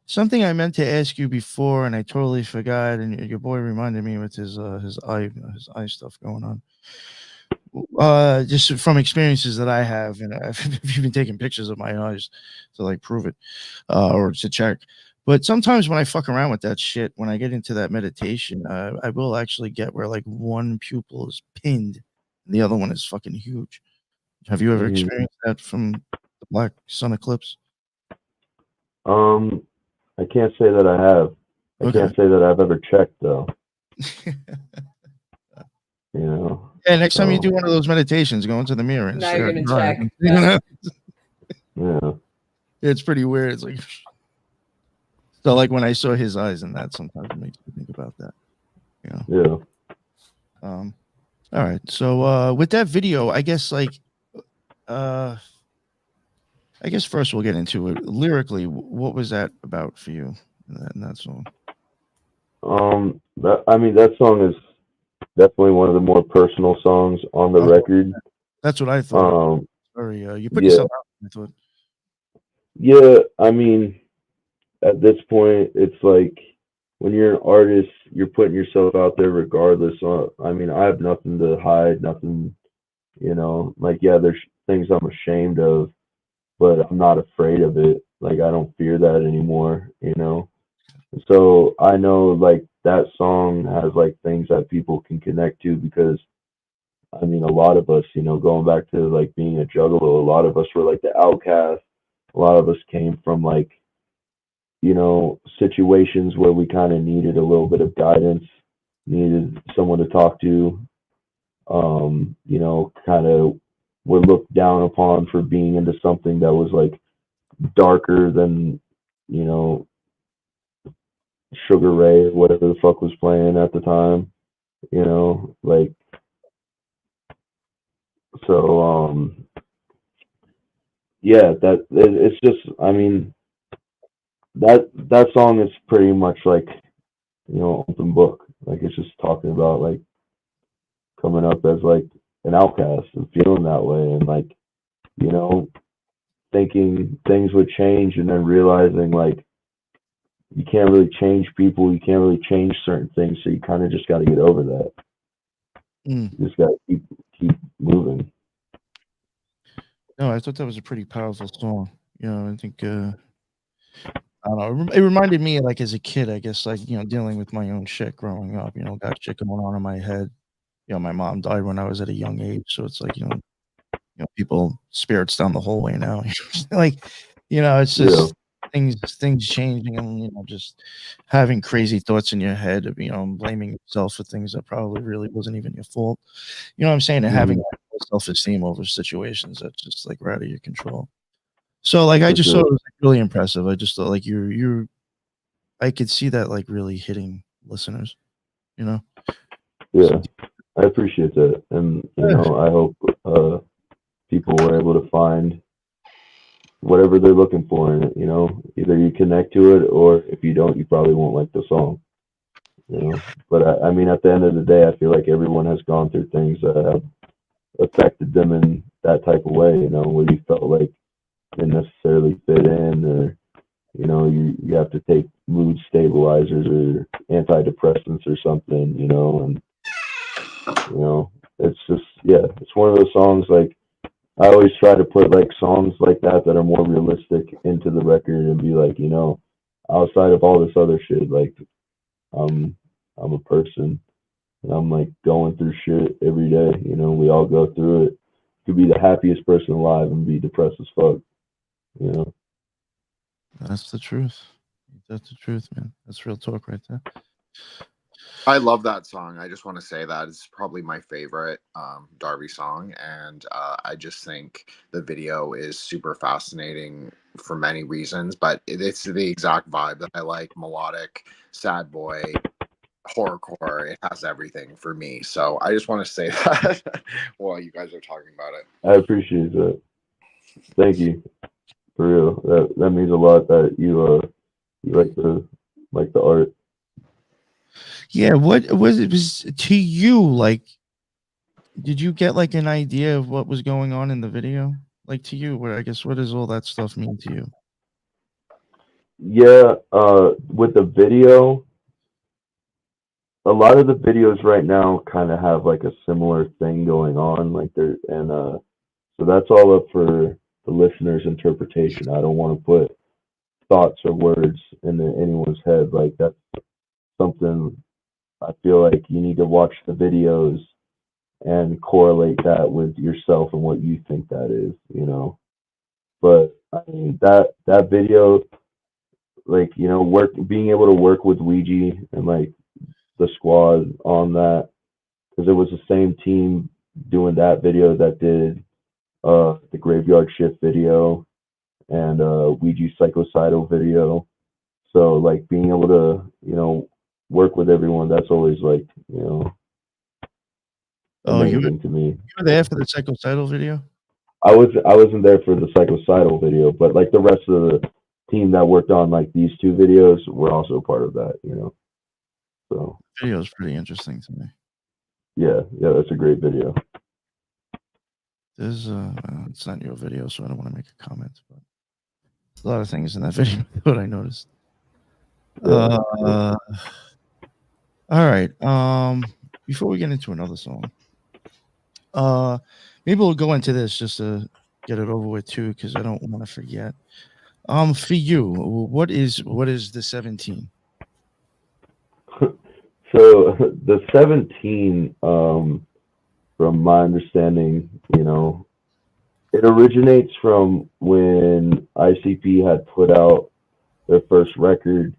Speaker 1: something I meant to ask you before, and I totally forgot, and your boy reminded me with his eye stuff going on. Just from experiences that I have, and I've even taken pictures of my eyes to like prove it, or to check. But sometimes when I fuck around with that shit, when I get into that meditation, I will actually get where like one pupil is pinned, and the other one is fucking huge. Have you ever
Speaker 2: Mhm.
Speaker 1: experienced that from the black sun eclipse?
Speaker 2: I can't say that I have. I
Speaker 1: Okay.
Speaker 2: can't say that I've ever checked though. You know.
Speaker 1: Yeah, next time you
Speaker 2: So,
Speaker 1: do one of those meditations, go into the mirror and
Speaker 6: Now
Speaker 1: stare
Speaker 6: you're
Speaker 1: at
Speaker 6: gonna
Speaker 1: your eye.
Speaker 6: check.
Speaker 1: You're
Speaker 6: Yeah.
Speaker 1: gonna-
Speaker 2: yeah.
Speaker 1: It's pretty weird. It's like so, like when I saw his eyes, and that sometimes it makes me think about that. You know.
Speaker 2: Yeah.
Speaker 1: All right. So with that video, I guess I guess first we'll get into it. Lyrically, what was that about for you in that song?
Speaker 2: I mean, that song is definitely one of the more personal songs on the record.
Speaker 1: That's what I thought.
Speaker 2: Um,
Speaker 1: Sorry, you put
Speaker 2: yeah,
Speaker 1: yourself out. I thought.
Speaker 2: yeah. I mean, at this point, it's like when you're an artist, you're putting yourself out there regardless. I mean, I have nothing to hide, nothing, you know, like, yeah, there's things I'm ashamed of, but I'm not afraid of it. Like, I don't fear that anymore, you know? So I know, like, that song has like things that people can connect to, because I mean, a lot of us, you know, going back to like being a juggalo, a lot of us were like the outcast. A lot of us came from like, you know, situations where we kind of needed a little bit of guidance, needed someone to talk to, you know, kind of were looked down upon for being into something that was like darker than, you know, Sugar Ray or whatever the fuck was playing at the time, you know, like, so, yeah, it's just, I mean, that song is pretty much like, you know, open book. Like, it's just talking about like coming up as like an outcast and feeling that way, and like, you know, thinking things would change, and then realizing like you can't really change people, you can't really change certain things, so you kind of just got to get over that. You just got to keep moving.
Speaker 1: No, I thought that was a pretty powerful song. You know, I think I don't know. It reminded me, like as a kid, I guess, like dealing with my own shit growing up. Got shit going on in my head. My mom died when I was at a young age, so it's like people spirits down the hallway now. Like, it's
Speaker 2: Yeah,
Speaker 1: just things changing, and just having crazy thoughts in your head of blaming yourself for things that probably really wasn't even your fault. You know what I'm saying? And having self-esteem over situations that's just like right out of your control. So like I
Speaker 2: for
Speaker 1: just
Speaker 2: sure.
Speaker 1: thought it was like, really impressive. I just thought like you're I could see that like really hitting listeners, you know.
Speaker 2: Yeah, I appreciate that, and you know, I hope people were able to find whatever they're looking for in it. You know, either you connect to it, or if you don't, you probably won't like the song. You know, but I mean, at the end of the day, I feel like everyone has gone through things that have affected them in that type of way. You know, where you felt like you didn't necessarily fit in, or you know, you have to take mood stabilizers or antidepressants or something. You know, and you know, it's just, yeah, it's one of those songs. Like, I always try to put like songs like that are more realistic into the record, and be like, you know, outside of all this other shit, like, I'm I'm a person, and I'm like going through shit every day. You know, we all go through it. You could be the happiest person alive and be depressed as fuck. You know.
Speaker 1: That's the truth. That's the truth, man. That's real talk right there.
Speaker 7: I love that song. I just want to say that it's probably my favorite Darby song, and I just think the video is super fascinating for many reasons. But it's the exact vibe that I like: melodic, sad boy, horrorcore. It has everything for me. So I just want to say that while you guys are talking about it.
Speaker 2: I appreciate that. Thank you. For real. That means a lot that you like the art.
Speaker 1: Yeah, what was it was to you like? Did you get like an idea of what was going on in the video? Like to you, what I guess what does all that stuff mean to you?
Speaker 2: Yeah, with the video, a lot of the videos right now kind of have like a similar thing going on, like there, and so that's all up for the listener's interpretation. I don't want to put thoughts or words into anyone's head. Like that's something I feel like you need to watch the videos and correlate that with yourself and what you think that is, you know. But I mean that video, like, you know, being able to work with Ouija and like the squad on that, because it was the same team doing that video that did the graveyard shift video and Ouija psychocidal video. So like being able to, you know, work with everyone, that's always like, you know,
Speaker 1: Oh,
Speaker 2: amazing to me.
Speaker 1: you were there for the psychocidal video?
Speaker 2: I wasn't there for the psychocidal video, but like the rest of the team that worked on like these two videos were also part of that, you know. So
Speaker 1: The video is pretty interesting to me.
Speaker 2: yeah, that's a great video.
Speaker 1: There's it's not your video, so I don't want to make a comment, but a lot of things in that video that I noticed.
Speaker 2: Yeah.
Speaker 1: All right. Before we get into another song, maybe we'll go into this just to get it over with too, because I don't want to forget. For you, what is the 17?
Speaker 2: So the 17, from my understanding, you know, it originates from when ICP had put out their first record,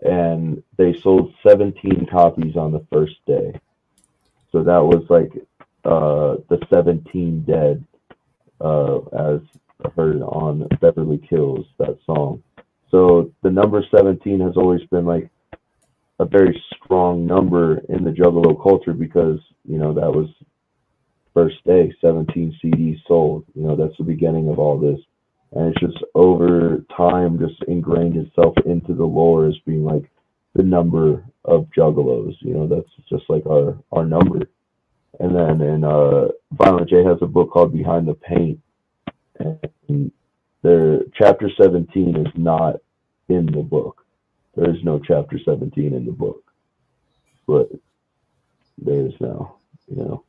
Speaker 2: and they sold 17 copies on the first day. So that was like the 17 Dead, as heard on Beverly Kills, that song. So the number 17 has always been like a very strong number in the Juggalo culture, because, you know, that was first day, 17 CDs sold. You know, that's the beginning of all this. And it's just over time just ingrained itself into the lore as being like the number of Juggalos. You know, that's just like our number. And then in Violent J has a book called Behind the Paint, and their chapter 17 is not in the book. There is no chapter 17 in the book, but there is now, you know.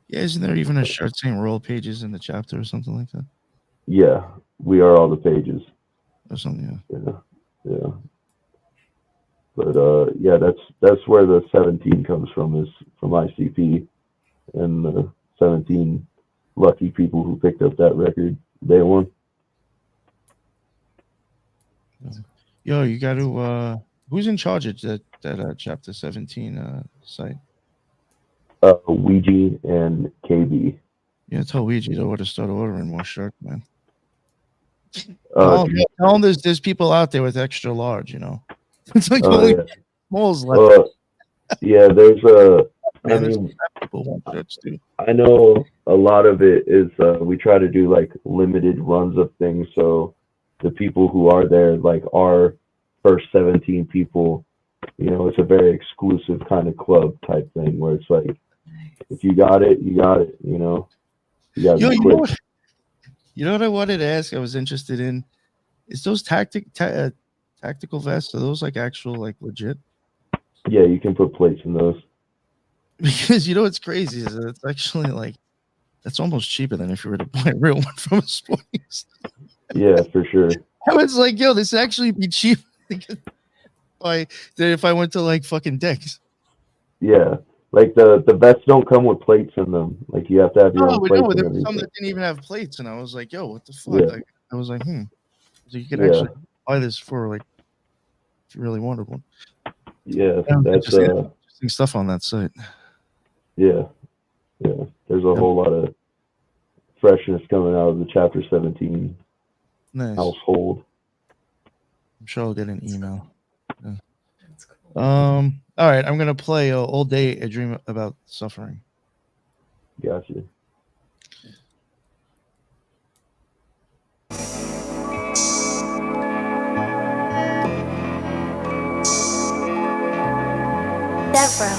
Speaker 1: Yeah, isn't there even a shirt saying roll pages in the chapter or something like that?
Speaker 2: Yeah, we are all the pages.
Speaker 1: Or something,
Speaker 2: yeah. Yeah. But yeah, that's where the 17 comes from, is from ICP and the 17 lucky people who picked up that record day one.
Speaker 1: Yo, you got to. Who's in charge of that chapter 17 site?
Speaker 2: Ouija and KB.
Speaker 1: Yeah, tell Ouija to start ordering more shirts, man. Tell them there's people out there with extra large, you know. It's like only smalls left.
Speaker 2: Yeah, there's
Speaker 1: Man,
Speaker 2: I mean,
Speaker 1: people want shirts too.
Speaker 2: I know a lot of it is we try to do like limited runs of things, so the people who are there, like our first 17 people, you know, it's a very exclusive kind of club type thing where it's like, if you got it, you got it, you know. You
Speaker 1: know what I wanted to ask? I was interested in, is those tactical vests, are those like actual, like legit?
Speaker 2: Yeah, you can put plates in those.
Speaker 1: Because you know what's crazy is that it's actually like, that's almost cheaper than if you were to buy a real one from a sporting store.
Speaker 2: Yeah, for sure.
Speaker 1: I was like, yo, this actually be cheaper than if I went to like fucking Dick's.
Speaker 2: Yeah, like the vests don't come with plates in them. Like you have to have your own plates.
Speaker 1: No, there were some that didn't even have plates, and I was like, yo, what the fuck?
Speaker 2: Yeah.
Speaker 1: Like, I was like, So you could actually buy this for like, if you really wanted one.
Speaker 2: Yeah,
Speaker 1: Yeah,
Speaker 2: that's
Speaker 1: interesting stuff on that site.
Speaker 2: yeah. There's a whole lot of freshness coming out of the Chapter 17
Speaker 1: Nice.
Speaker 2: household.
Speaker 1: I'm sure I'll get an email. Yeah.
Speaker 6: That's cool.
Speaker 1: All right, I'm gonna play All Day a Dream About Suffering.
Speaker 2: Gotcha.
Speaker 8: Devro.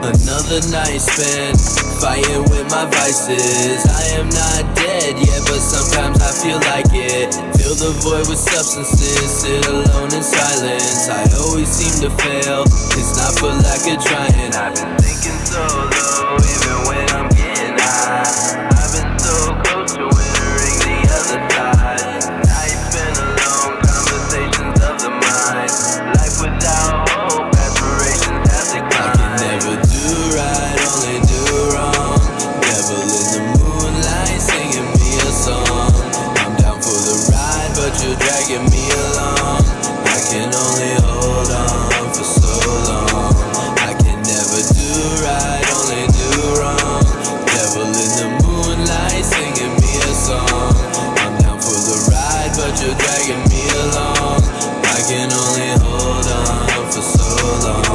Speaker 3: Another night spent fighting with my vices. I am not dead yet, but sometimes I feel like it. Fill the void with substances, sit alone in silence. I always seem to fail, it's not for lack of trying. I've been thinking so low, even when I'm getting high. I've been so close to entering the other side. Nights spent alone, conversations of the mind. Life without hope, aspirations have declined. I can never do right, only do wrong. Devil in the moonlight singing me a song. I'm down for the ride, but you're dragging me along. I can only hold on for so long. I can never do right, only do wrong. Devil in the moonlight singing me a song. I'm down for the ride, but you're dragging me along. I can only hold on for so long.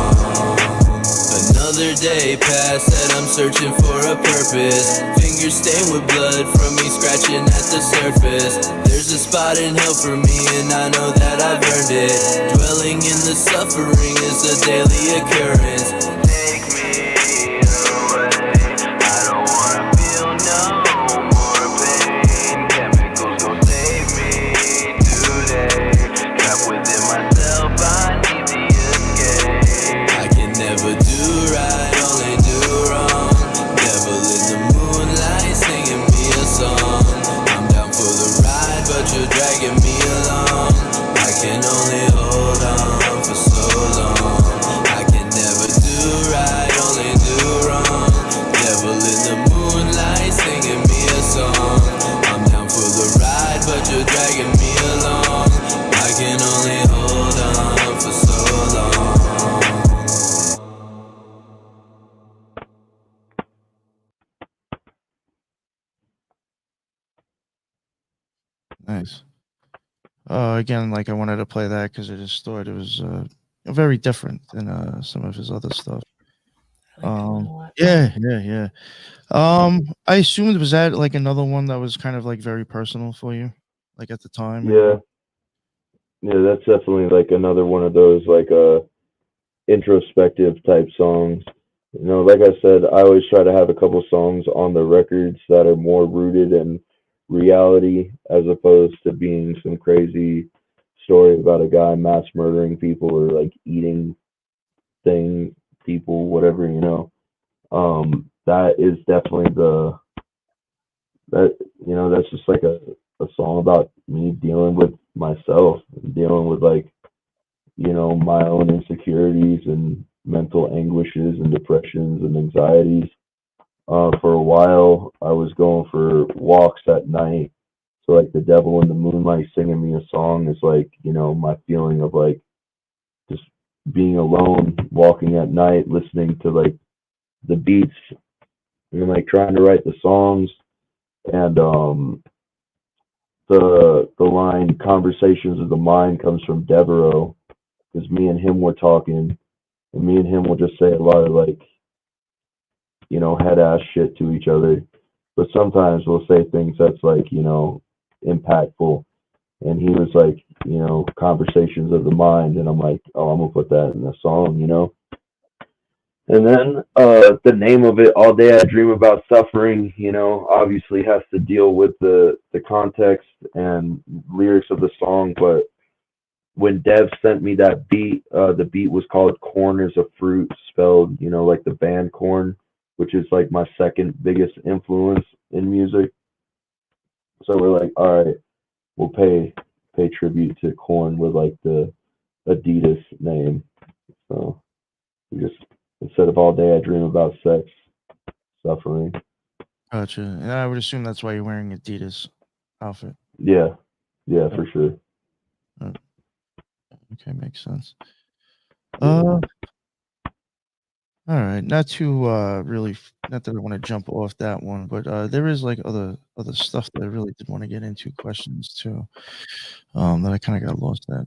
Speaker 3: Another day passed and I'm searching for a purpose. Fingers stained with blood from me scratching at the surface. There's a spot in hell for me and I know that I've earned it. Dwelling in the suffering is a daily occurrence. Take me away, I don't wanna feel no more pain. Chemicals go save me today. Trapped within myself, I need the escape. I can never do right, only do wrong. Devil in the moonlight singing me a song. I'm down for the ride, but you're dragging me along. I can only hold on for so long. I can never do right, only do wrong. Devil in the moonlight singing me a song. I'm down for the ride, but you're dragging me along. I can only hold on for so long.
Speaker 1: Nice. Again, like I wanted to play that because I just thought it was very different than some of his other stuff.
Speaker 6: I like that one a lot.
Speaker 1: Yeah. I assumed was that like another one that was kind of like very personal for you, like at the time.
Speaker 2: Yeah, that's definitely like another one of those like introspective type songs. You know, like I said, I always try to have a couple songs on the records that are more rooted in reality as opposed to being some crazy story about a guy mass murdering people or like eating people, whatever, you know. That is definitely that's just like a song about me dealing with myself, dealing with like, you know, my own insecurities and mental anguishes and depressions and anxieties. For a while, I was going for walks at night. So, like, the devil in the moonlight singing me a song is like, you know, my feeling of like just being alone, walking at night, listening to like the beats and like trying to write the songs. And the line "Conversations of the Mind" comes from Devereaux because me and him were talking, and me and him will just say a lot of like, you know, head ass shit to each other. But sometimes we'll say things that's like, you know, impactful. And he was like, you know, conversations of the mind. And I'm like, oh, I'm gonna put that in the song, you know. And then the name of it, All Day I Dream About Suffering, you know, obviously has to deal with the context and lyrics of the song. But when Dev sent me that beat, the beat was called Corn is a Fruit, spelled, you know, like the band Corn, which is like my second biggest influence in music. So we're like, all right, we'll pay tribute to Corn with like the Adidas name. So we just, instead of All Day I Dream About Sex, Suffering.
Speaker 1: Gotcha. And I would assume that's why you're wearing Adidas outfit.
Speaker 2: Yeah, yeah, for sure.
Speaker 1: Okay, makes sense. All right, not to really, not that I want to jump off that one, but there is like other stuff that I really did want to get into, questions too, that I kind of got lost at.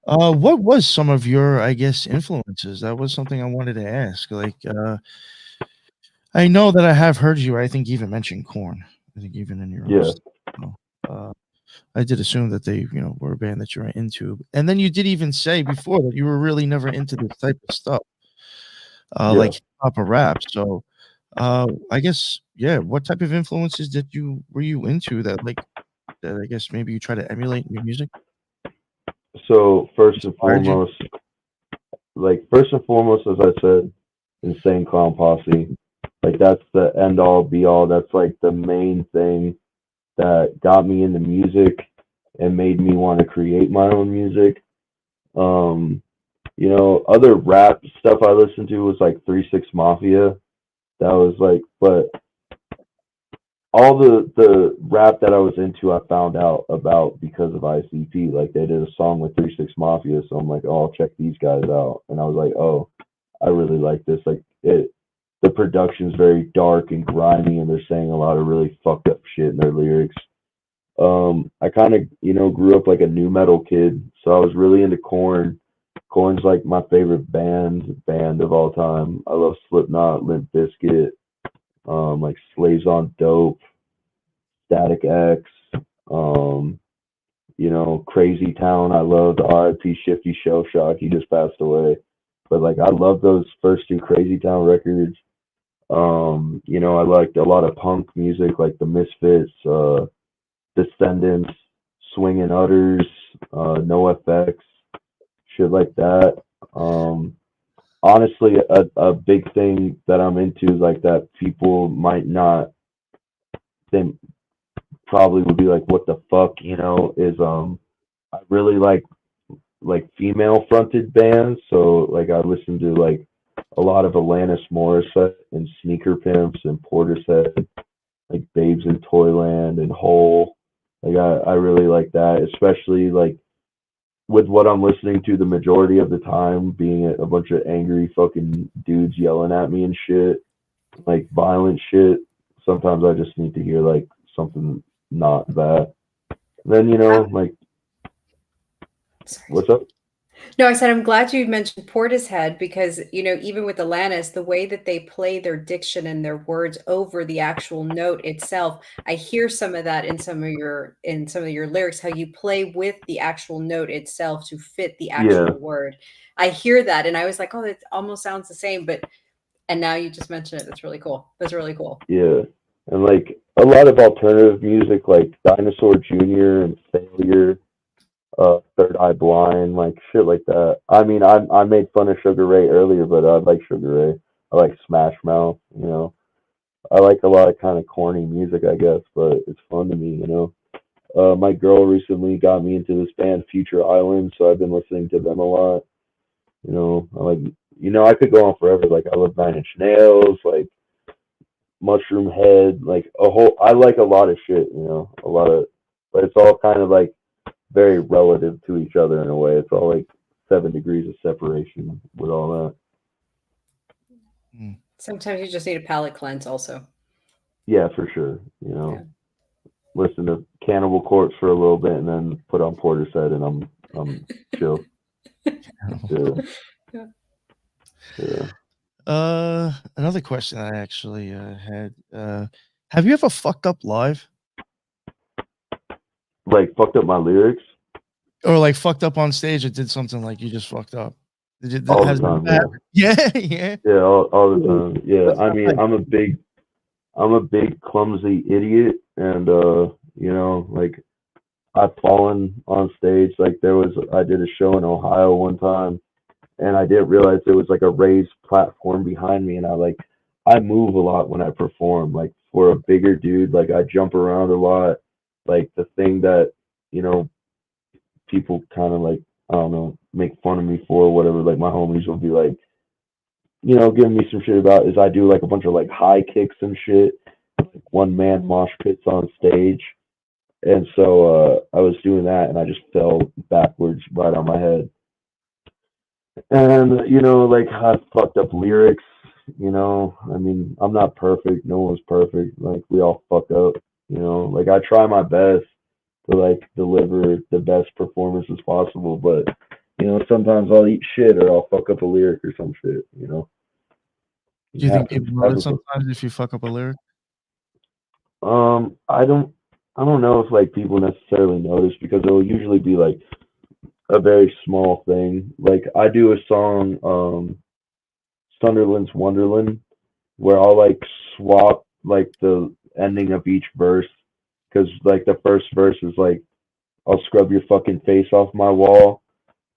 Speaker 1: What was some of your, I guess, influences? That was something I wanted to ask. Like, I know that I have heard you. I think even mention Corn. I think even in your own
Speaker 2: Yeah,
Speaker 1: stuff. I did assume that they, were a band that you're into, and then you did even say before that you were really never into this type of stuff,
Speaker 2: yeah.
Speaker 1: like hip hop or rap. So, I guess, yeah. What type of influences were you into that I guess maybe you try to emulate in your music?
Speaker 2: So
Speaker 1: Inspired you?
Speaker 2: first and foremost, as I said, Insane Clown Posse. Like that's the end all be all. That's like the main thing that got me into music and made me want to create my own music. Other rap stuff I listened to was like 3 6 Mafia. That was like, but all the rap that I was into, I found out about because of ICP. Like they did a song with 3 6 Mafia, so I'm like, oh, I'll check these guys out, and I was like, oh, I really like this. Like the production's very dark and grimy, and they're saying a lot of really fucked up shit in their lyrics. I kind of grew up like a new metal kid, so I was really into Korn. Korn's like my favorite band of all time. I love Slipknot, Limp Bizkit, like Slaves on Dope, Static X, Crazy Town. I loved R.I.P. Shifty Shell Shock. He just passed away, but like I love those first 2 Crazy Town records. I liked a lot of punk music like the Misfits, Descendants, Swingin' Utters, NoFX, shit like that. Honestly, a big thing that I'm into is like that people might not think, probably would be like, what the fuck, is I really like female fronted bands. So like I listen to like a lot of Alanis Morissette and Sneaker Pimps and Portishead, like Babes in Toyland and Hole. Like I really like that, especially like with what I'm listening to the majority of the time being a bunch of angry fucking dudes yelling at me and shit, like violent shit. Sometimes I just need to hear like something not that. Then like,
Speaker 6: Sorry.
Speaker 2: what's up?
Speaker 6: No, I said I'm glad you mentioned Portishead because even with Alanis, the way that they play their diction and their words over the actual note itself, I hear some of that in some of your lyrics. How you play with the actual note itself to fit the
Speaker 2: Yeah,
Speaker 6: actual word. I hear that, and I was like, oh, it almost sounds the same. And now you just mentioned it. That's really cool. That's really cool.
Speaker 2: yeah, and like a lot of alternative music like Dinosaur Jr. and Failure, Third Eye Blind, like shit like that. I mean, I made fun of Sugar Ray earlier, but I like Sugar Ray. I like Smash Mouth. I like a lot of kind of corny music, I guess, but it's fun to me. My girl recently got me into this band, Future Island, so I've been listening to them a lot. I like, I could go on forever. Like, I love 9 Inch Nails, like Mushroom Head, like I like a lot of shit, a lot of, but it's all kind of like very relative to each other in a way. It's all like 7 degrees of separation with all that.
Speaker 6: Sometimes you just need a palate cleanse, also.
Speaker 2: Yeah, for sure.
Speaker 6: Yeah.
Speaker 2: Listen to Cannibal Corpse for a little bit and then put on Portishead and I'm chill. Yeah. Yeah.
Speaker 1: Another question I actually had. Have you ever fucked up live?
Speaker 2: Like fucked up my lyrics?
Speaker 1: Or like fucked up on stage or did something like you just fucked up?
Speaker 2: All the time,
Speaker 1: yeah. Yeah.
Speaker 2: Yeah, all the time. Yeah. I mean, I'm a big clumsy idiot, and like I've fallen on stage. Like I did a show in Ohio one time, and I didn't realize there was like a raised platform behind me, and I move a lot when I perform. Like for a bigger dude, like I jump around a lot. Like the thing that people kind of like, I don't know, make fun of me for or whatever. Like my homies will be like, giving me some shit about is I do like a bunch of like high kicks and shit, like one man mosh pits on stage, And so I was doing that, and I just fell backwards right on my head. And like I fucked up lyrics. I mean, I'm not perfect. No one's perfect. Like we all fuck up. Like I try my best to like deliver the best performance as possible, but sometimes I'll eat shit or I'll fuck up a lyric or some shit.
Speaker 1: Do you think people notice sometimes if you fuck up a lyric?
Speaker 2: I don't know if like people necessarily notice because it'll usually be like a very small thing. Like I do a song, Sunderland's Wonderland, where I'll like swap like the ending of each verse because like the first verse is like I'll scrub your fucking face off my wall,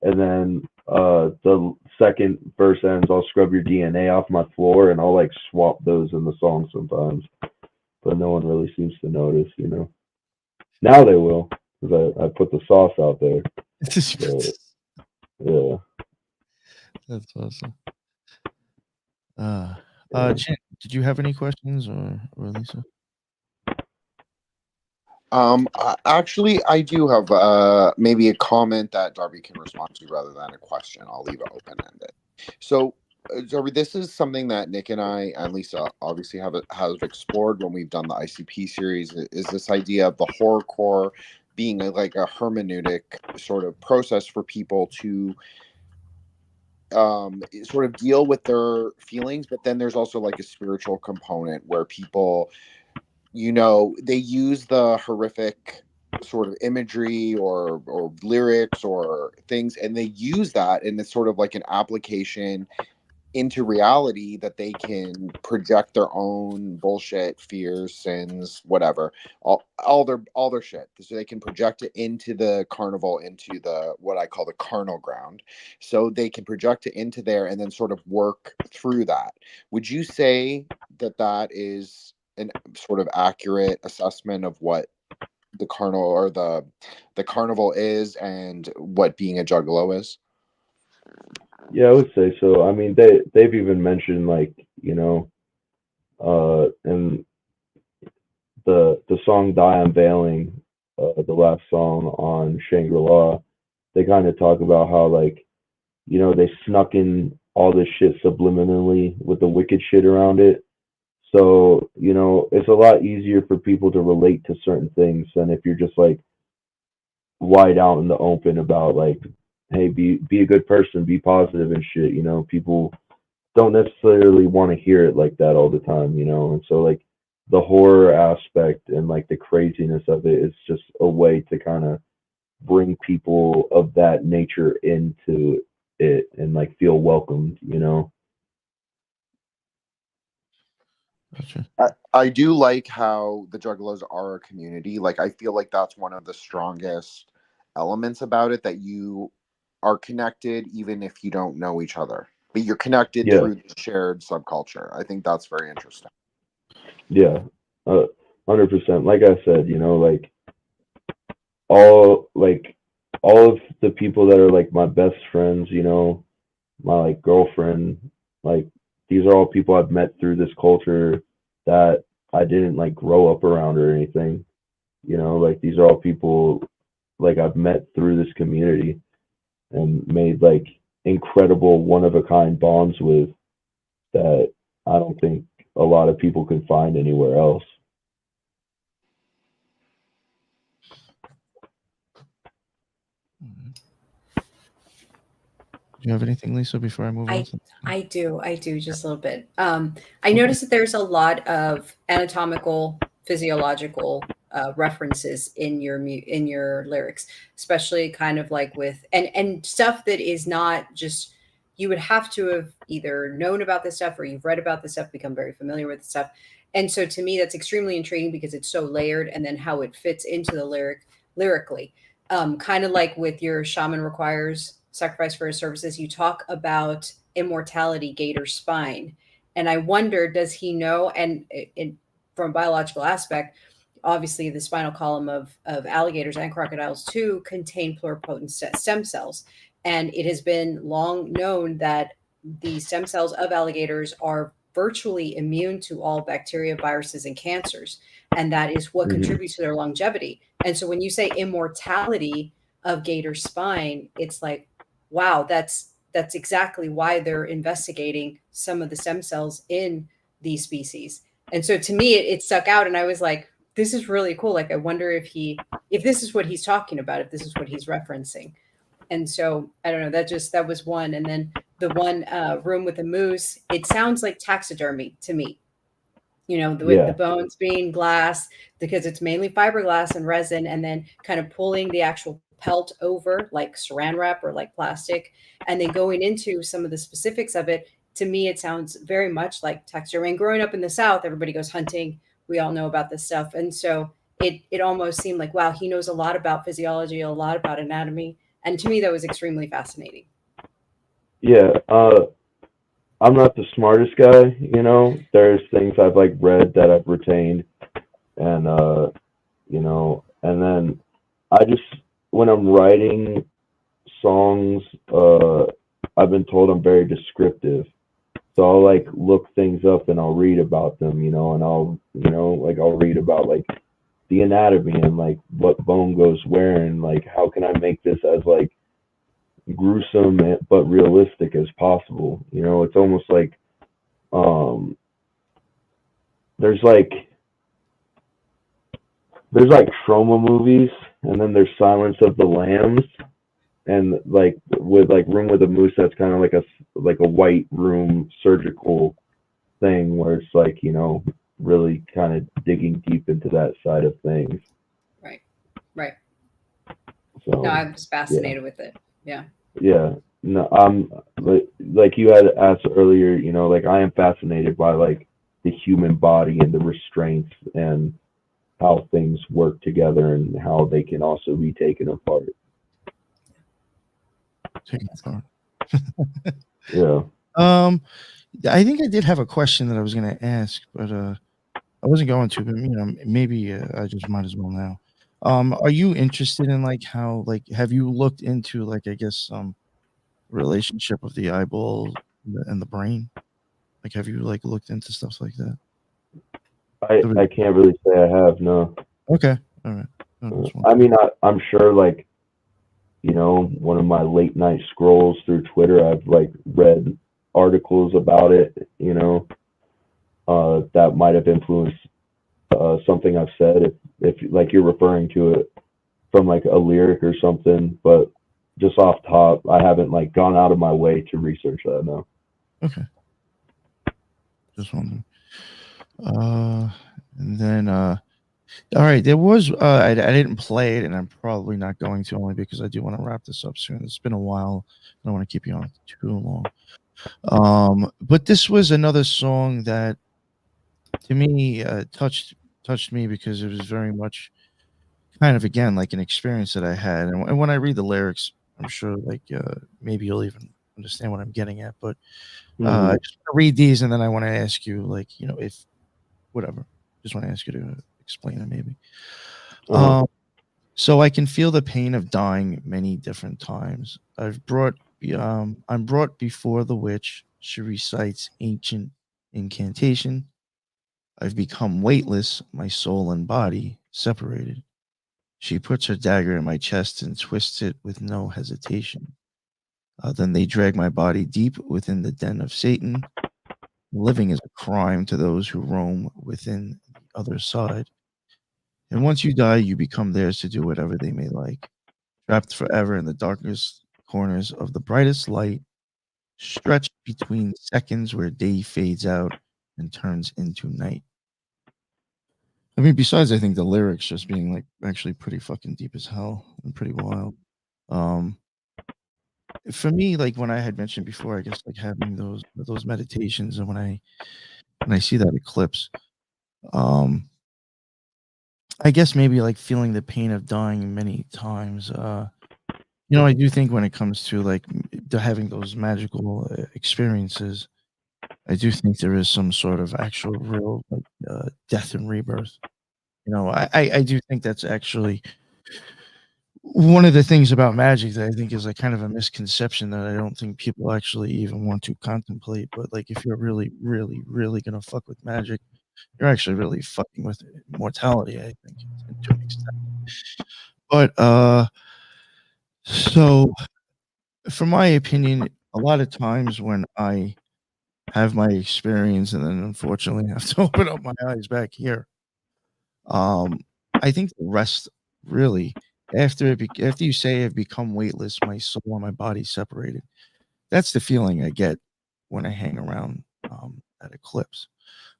Speaker 2: and then the second verse ends I'll scrub your DNA off my floor, and I'll like swap those in the song sometimes, but no one really seems to notice. Now they will because I put the sauce out there. So, yeah.
Speaker 1: That's awesome. Chin, did you have any questions or Lisa?
Speaker 7: Actually, I do have maybe a comment that Darby can respond to rather than a question. I'll leave it open-ended. So, Darby, this is something that Nick and I and Lisa obviously have explored when we've done the ICP series. Is this idea of the horrorcore being like a hermeneutic sort of process for people to sort of deal with their feelings, but then there's also like a spiritual component where people they use the horrific sort of imagery or lyrics or things, and they use that, and it's sort of like an application into reality that they can project their own bullshit, fears, sins, whatever, all their shit. So they can project it into the carnival, into the what I call the carnal ground. So they can project it into there and then sort of work through that. Would you say that is an sort of accurate assessment of what the carnal or the carnival is and what being a juggalo is?
Speaker 2: Yeah, I would say so. I mean, they've even mentioned like in the song "Die Unveiling," the last song on Shangri-La, they kind of talk about how like they snuck in all this shit subliminally with the wicked shit around it. So, it's a lot easier for people to relate to certain things than if you're just like wide out in the open about like, hey, be a good person, be positive and shit. People don't necessarily want to hear it like that all the time, and so like the horror aspect and like the craziness of it is just a way to kind of bring people of that nature into it and like feel welcomed.
Speaker 1: Gotcha.
Speaker 7: I do like how the Juggalos are a community. Like, I feel like that's one of the strongest elements about it, that you are connected even if you don't know each other, but you're connected through the shared subculture. I think that's very interesting.
Speaker 2: Yeah, 100%. Like I said, like all of the people that are like my best friends, my like girlfriend, like these are all people I've met through this culture that I didn't like grow up around or anything. Like these are all people like I've met through this community and made like incredible one of a kind bonds with that I don't think a lot of people can find anywhere else.
Speaker 1: Do you have anything, Lisa, before I move on?
Speaker 6: I do just a little bit. I noticed that there's a lot of anatomical, physiological references in your lyrics, especially kind of like with and stuff that is not just, you would have to have either known about this stuff or you've read about this stuff, become very familiar with the stuff. And so to me, that's extremely intriguing because it's so layered, and then how it fits into the lyrically. Kind of like with your shaman requires sacrifice for his services, you talk about immortality, gator spine. And I wonder, does he know? And from a biological aspect, obviously the spinal column of alligators and crocodiles too contain pluripotent stem cells. And it has been long known that the stem cells of alligators are virtually immune to all bacteria, viruses, and cancers. and that is what
Speaker 2: Mhm.
Speaker 6: contributes to their longevity. And so when you say immortality of gator spine, it's like, wow, that's exactly why they're investigating some of the stem cells in these species. And so to me, it stuck out, and I was like, this is really cool. Like, I wonder if this is what he's talking about, if this is what he's referencing. And so I don't know, that was one. And then the one room with the moose, it sounds like taxidermy to me, you know, with the
Speaker 2: Yeah.
Speaker 6: bones being glass, because it's mainly fiberglass and resin, and then kind of pulling the actual pelt over like saran wrap or like plastic, and then going into some of the specifics of it. To me, it sounds very much like taxidermy. And growing up in the South, everybody goes hunting. We all know about this stuff. And so it almost seemed like, wow, he knows a lot about physiology, a lot about anatomy. And to me, that was extremely fascinating.
Speaker 2: Yeah. I'm not the smartest guy, you know. There's things I've like read that I've retained, and you know, and then I just when I'm writing songs, I've been told I'm very descriptive. So I'll like look things up and I'll read about them, you know, and I'll, you know, like I'll read about like the anatomy and like what bone goes where and like how can I make this as like gruesome but realistic as possible. You know, it's almost like um there's like trauma movies and then there's Silence of the Lambs and like with like Room with a Moose, that's kind of like a white room surgical thing where it's like, you know, really kind of digging deep into that side of things.
Speaker 6: Right. Right.
Speaker 2: So
Speaker 6: No, I was fascinated with it. Yeah.
Speaker 2: yeah, no, I'm like you had asked earlier, you know, like I am fascinated by like the human body and the restraints and how things work together and how they can also be taken apart.
Speaker 1: Taking apart.
Speaker 2: Yeah.
Speaker 1: I think I did have a question that I was going to ask, but I wasn't going to. But you know, maybe I just might as well now. Are you interested in like how like have you looked into like I guess relationship of the eyeball and the brain? Like have you like looked into stuff like that?
Speaker 2: I can't really say I have, no.
Speaker 1: Okay, all right. No,
Speaker 2: I mean, I'm sure like, you know, one of my late night scrolls through Twitter, I've like read articles about it, you know, that might have influenced something I've said if like you're referring to it from like a lyric or something, but just off top, I haven't like gone out of my way to research that. No.
Speaker 1: Okay. Just wondering. And then all right, there was I didn't play it, and I'm probably not going to, only because I do want to wrap this up soon. It's been a while. I don't want to keep you on too long. But this was another song that to me touched me because it was very much kind of again like an experience that I had, and when I read the lyrics, I'm sure like maybe you'll even understand what I'm getting at. But I just want to read these, and then I want to ask you, like, you know, if whatever, just want to ask you to explain it maybe. So I can feel the pain of dying many different times. I'm brought before the witch. She recites ancient incantation. I've become weightless, my soul and body separated. She puts her dagger in my chest and twists it with no hesitation. Then they drag my body deep within the den of Satan. Living is a crime to those who roam within the other side. And once you die, you become theirs to do whatever they may like. Trapped forever in the darkest corners of the brightest light, stretched between seconds where day fades out and turns into night. I mean, besides, I think the lyrics just being like actually pretty fucking deep as hell and pretty wild. For me, like when I had mentioned before, I guess like having those meditations, and when I see that eclipse, um, I guess maybe like feeling the pain of dying many times. You know, I do think when it comes to like to having those magical experiences, I do think there is some sort of actual real like death and rebirth. You know, I do think that's actually one of the things about magic that I think is like kind of a misconception that I don't think people actually even want to contemplate. But like, if you're really, really, really gonna fuck with magic, you're actually really fucking with mortality, I think, to an extent. But so from my opinion, a lot of times when I have my experience and then unfortunately have to open up my eyes back here, I think the rest really after after you say I've become weightless, my soul and my body separated. That's the feeling I get when I hang around that eclipse.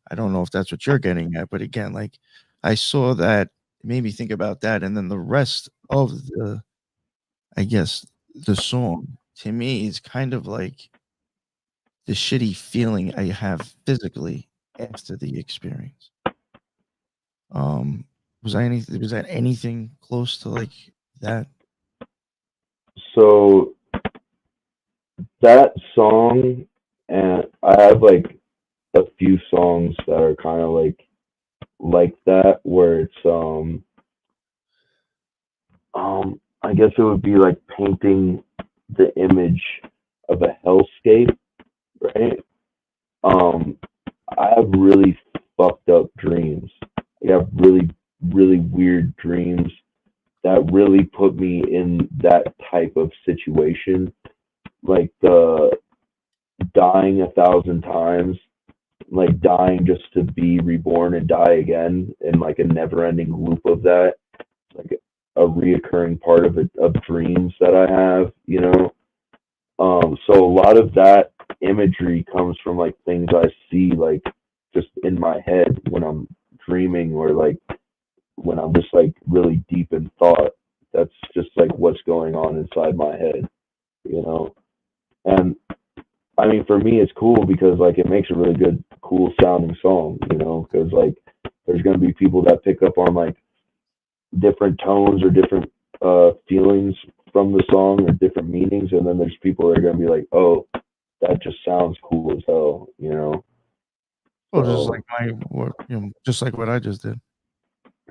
Speaker 1: I don't know if that's what you're getting at, but again, like I saw that, it made me think about that, and then the rest of the, I guess, the song to me is kind of like the shitty feeling I have physically after the experience. Um, was that anything close to like that?
Speaker 2: So that song, and I have like a few songs that are kind of like that, where it's I guess it would be like painting the image of a hellscape, right? Um, I have really fucked up dreams. I have really weird dreams that really put me in that type of situation, like the dying 1,000 times, like dying just to be reborn and die again, in like a never-ending loop of that, like a reoccurring part of it, of dreams that I have, you know. So a lot of that imagery comes from like things I see like just in my head when I'm dreaming, or like when I'm just like really deep in thought. That's just like what's going on inside my head, you know. And I mean, for me, it's cool because like it makes a really good, cool sounding song, you know. Because like there's gonna be people that pick up on like different tones or different feelings from the song or different meanings, and then there's people that are gonna be like, oh, that just sounds cool as hell, you know.
Speaker 1: Well, just
Speaker 2: So
Speaker 1: like just like what I just did.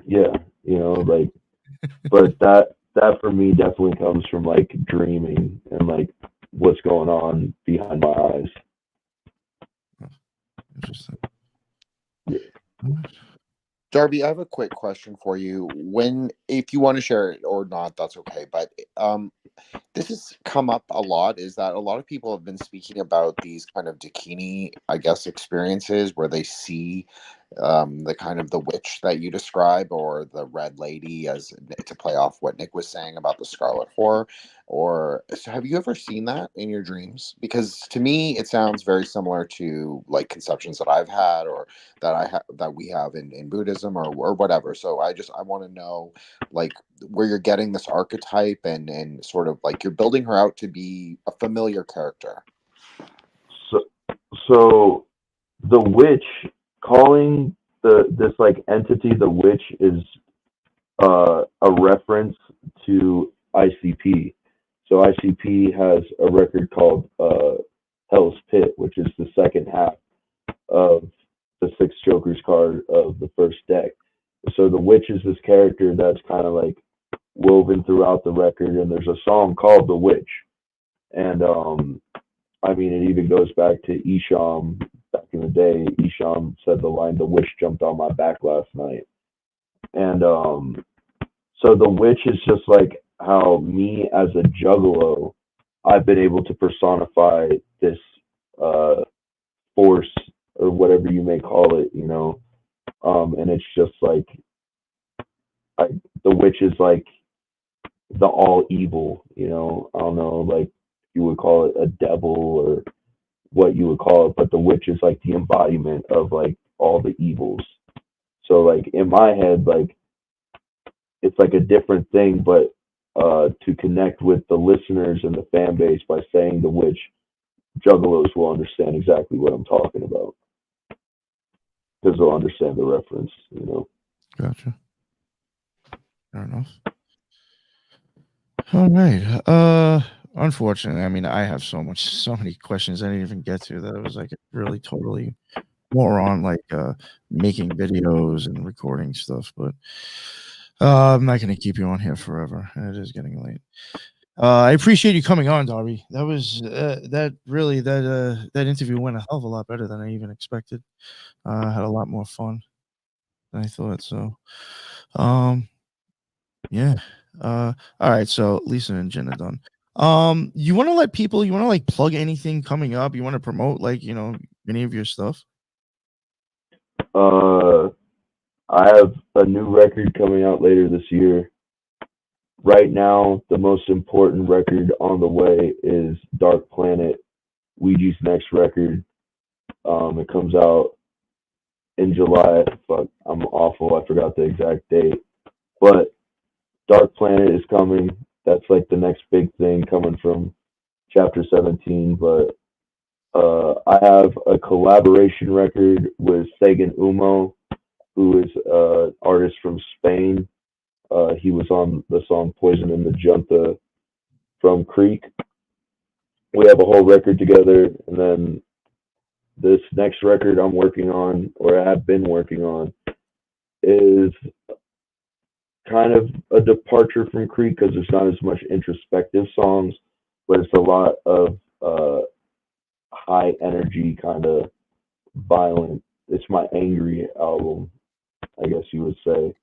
Speaker 2: yeah, you know, like, but that for me definitely comes from like dreaming and like what's going on behind my eyes.
Speaker 1: Interesting.
Speaker 7: Darby, I have a quick question for you. If you want to share it or not, that's okay. But this has come up a lot, is that a lot of people have been speaking about these kind of Dakini, I guess, experiences where they see the kind of the witch that you describe, or the red lady, as to play off what Nick was saying about the Scarlet Whore. Or so have you ever seen that in your dreams? Because to me, it sounds very similar to like conceptions that I've had, or that we have in Buddhism, or whatever. So I want to know like where you're getting this archetype, and sort of like you're building her out to be a familiar character.
Speaker 2: So the witch, calling this like entity the witch, is a reference to ICP. So ICP has a record called Hell's Pit, which is the second half of the Six Jokers card of the first deck. So the witch is this character that's kind of like woven throughout the record, and there's a song called The Witch. And I mean, it even goes back to Isham back in the day. Isham said the line, "The witch jumped on my back last night." And so the witch is just like how me as a juggalo, I've been able to personify this force, or whatever you may call it, you know. And it's just like the witch is like the all evil, you know. I don't know, like you would call it a devil or what you would call it, but the witch is like the embodiment of like all the evils. So like in my head, like it's like a different thing, but to connect with the listeners and the fan base by saying the witch, juggalos will understand exactly what I'm talking about, because they'll understand the reference, you know.
Speaker 1: Gotcha. Fair enough. All right. Unfortunately, I mean, I have so many questions I didn't even get to, that it was like really totally more on like making videos and recording stuff. But I'm not going to keep you on here forever. It is getting late. I appreciate you coming on, Darby. That was that interview went a hell of a lot better than I even expected. I had a lot more fun than I thought. So, yeah. All right. So Lisa and Jen are done. You want to let people? You want to like plug anything coming up? You want to promote like any of your stuff?
Speaker 2: I have a new record coming out later this year. Right now, the most important record on the way is Dark Planet, Ouija's next record. It comes out in July. Fuck, I'm awful. I forgot the exact date. But Dark Planet is coming. That's like the next big thing coming from Chapter 17. But I have a collaboration record with Sagan Umo, who is an artist from Spain. He was on the song Poison in the Junta from Creek. We have a whole record together, and then this next record I'm working on, or I have been working on, is kind of a departure from Creek because there's not as much introspective songs, but it's a lot of high energy, kind of violent. It's my angry album, I guess you would say.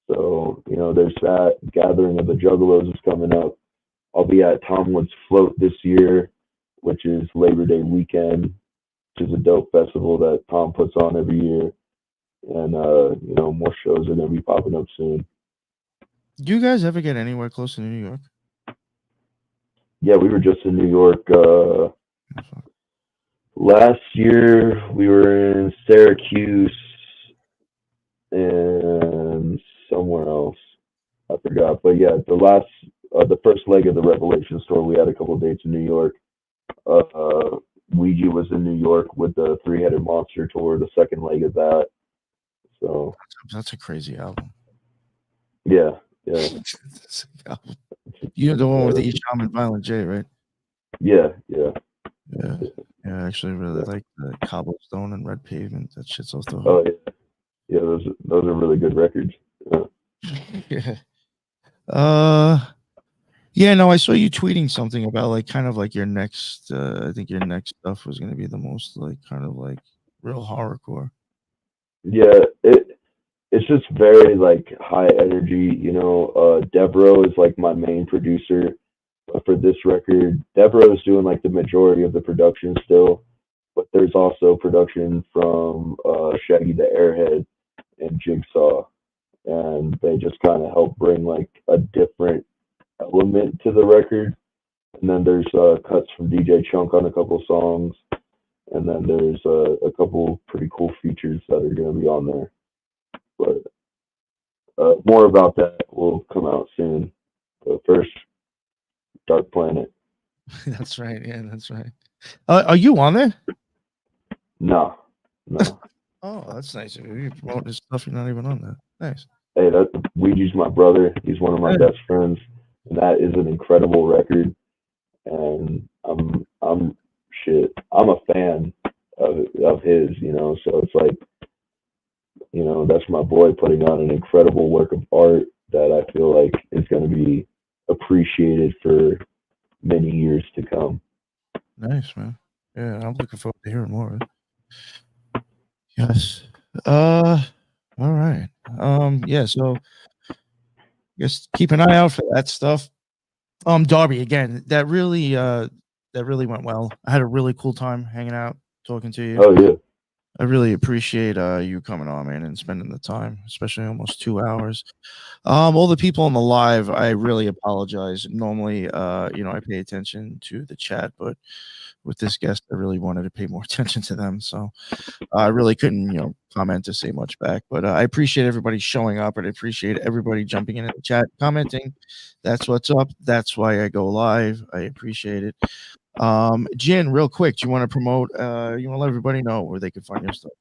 Speaker 2: So, there's that. Gathering of the Juggalos is coming up. I'll be at Tomwood's Float this year, which is Labor Day weekend, which is a dope festival that Tom puts on every year. And, more shows are going to be popping up soon.
Speaker 1: Do you guys ever get anywhere close to New York?
Speaker 2: Yeah, we were just in New York. Last year, we were in Syracuse and somewhere else. I forgot. But yeah, the first leg of the Revelation tour, we had a couple of dates in New York. Ouija was in New York with the Three-Headed Monster tour, the second leg of that. So
Speaker 1: that's a crazy album.
Speaker 2: Yeah.
Speaker 1: You're the one with the Shaman Violent J, right?
Speaker 2: Yeah.
Speaker 1: I actually really like the Cobblestone and Red Pavement. That shit's off the hook.
Speaker 2: Oh yeah, those are really good records.
Speaker 1: Yeah. No, I saw you tweeting something about like kind of like your next. I think your next stuff was going to be the most like kind of like real horrorcore.
Speaker 2: Yeah, it's just very like high energy. Devereaux is like my main producer for this record. Devereaux is doing like the majority of the production still, but there's also production from Shaggy the Airhead and Jigsaw, and they just kind of help bring like a different element to the record. And then there's cuts from DJ Chunk on a couple songs, and then there's a couple pretty cool features that are going to be on there. But more about that will come out soon. But first, Dark Planet.
Speaker 1: That's right. Yeah, that's right. Are you on there?
Speaker 2: No.
Speaker 1: Oh, that's nice. If you promote this stuff, you're not even on there. Nice.
Speaker 2: Hey, Ouija's my brother. He's one of my best friends, and that is an incredible record. And I'm a fan of his, So it's like, that's my boy putting on an incredible work of art that I feel like is going to be appreciated for many years to come.
Speaker 1: Nice, man. Yeah, I'm looking forward to hearing more. Yes. All right. Yeah, so I guess keep an eye out for that stuff. Darby, again, that really went well. I had a really cool time hanging out, talking to you.
Speaker 2: Oh yeah.
Speaker 1: I really appreciate you coming on, man, and spending the time, especially almost 2 hours. All the people on the live, I really apologize. Normally, I pay attention to the chat, but with this guest, I really wanted to pay more attention to them. So I really couldn't, comment to say much back. But I appreciate everybody showing up, and I appreciate everybody jumping in the chat, commenting. That's what's up. That's why I go live. I appreciate it. Jen, real quick, do you want to promote? You want to let everybody know where they can find your stuff?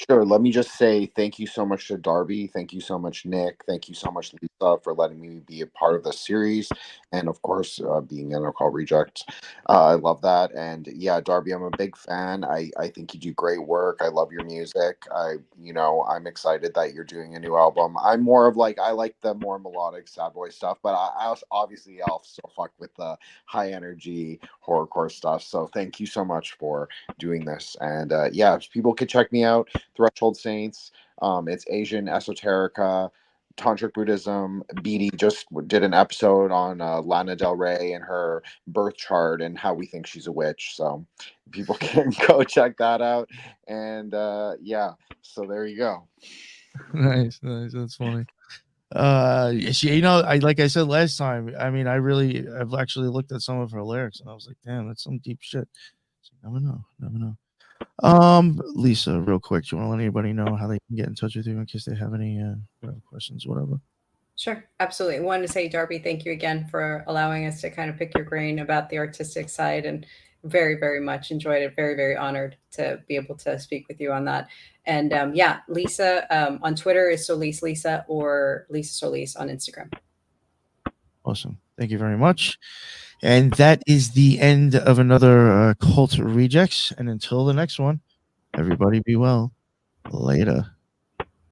Speaker 7: Sure. Let me just say thank you so much to Darby. Thank you so much, Nick. Thank you so much, Lisa, for letting me be a part of the series. And of course, being an Occult Reject. I love that. And yeah, Darby, I'm a big fan. I think you do great work. I love your music. I'm excited that you're doing a new album. I'm more of like, I like the more melodic sad boy stuff, but I also, obviously, I'll still fuck with the high energy horrorcore stuff. So thank you so much for doing this. And yeah, people can check me out. Threshold Saints. It's Asian esoterica, tantric Buddhism. Beatty just did an episode on Lana Del Rey and her birth chart and how we think she's a witch. So people can go check that out. And yeah, so there you go.
Speaker 1: Nice. That's funny. I like I said last time. I mean, I've actually looked at some of her lyrics and I was like, damn, that's some deep shit. So never know. Lisa, real quick, do you want to let anybody know how they can get in touch with you in case they have any questions, whatever?
Speaker 6: Sure, absolutely. I wanted to say, Darby, thank you again for allowing us to kind of pick your brain about the artistic side, and very, very much enjoyed it. Very, very honored to be able to speak with you on that. And yeah, Lisa on Twitter is Solis Lisa, or Lisa Solis on Instagram.
Speaker 1: Awesome. Thank you very much. And that is the end of another Cult Rejects. And until the next one, everybody be well. Later.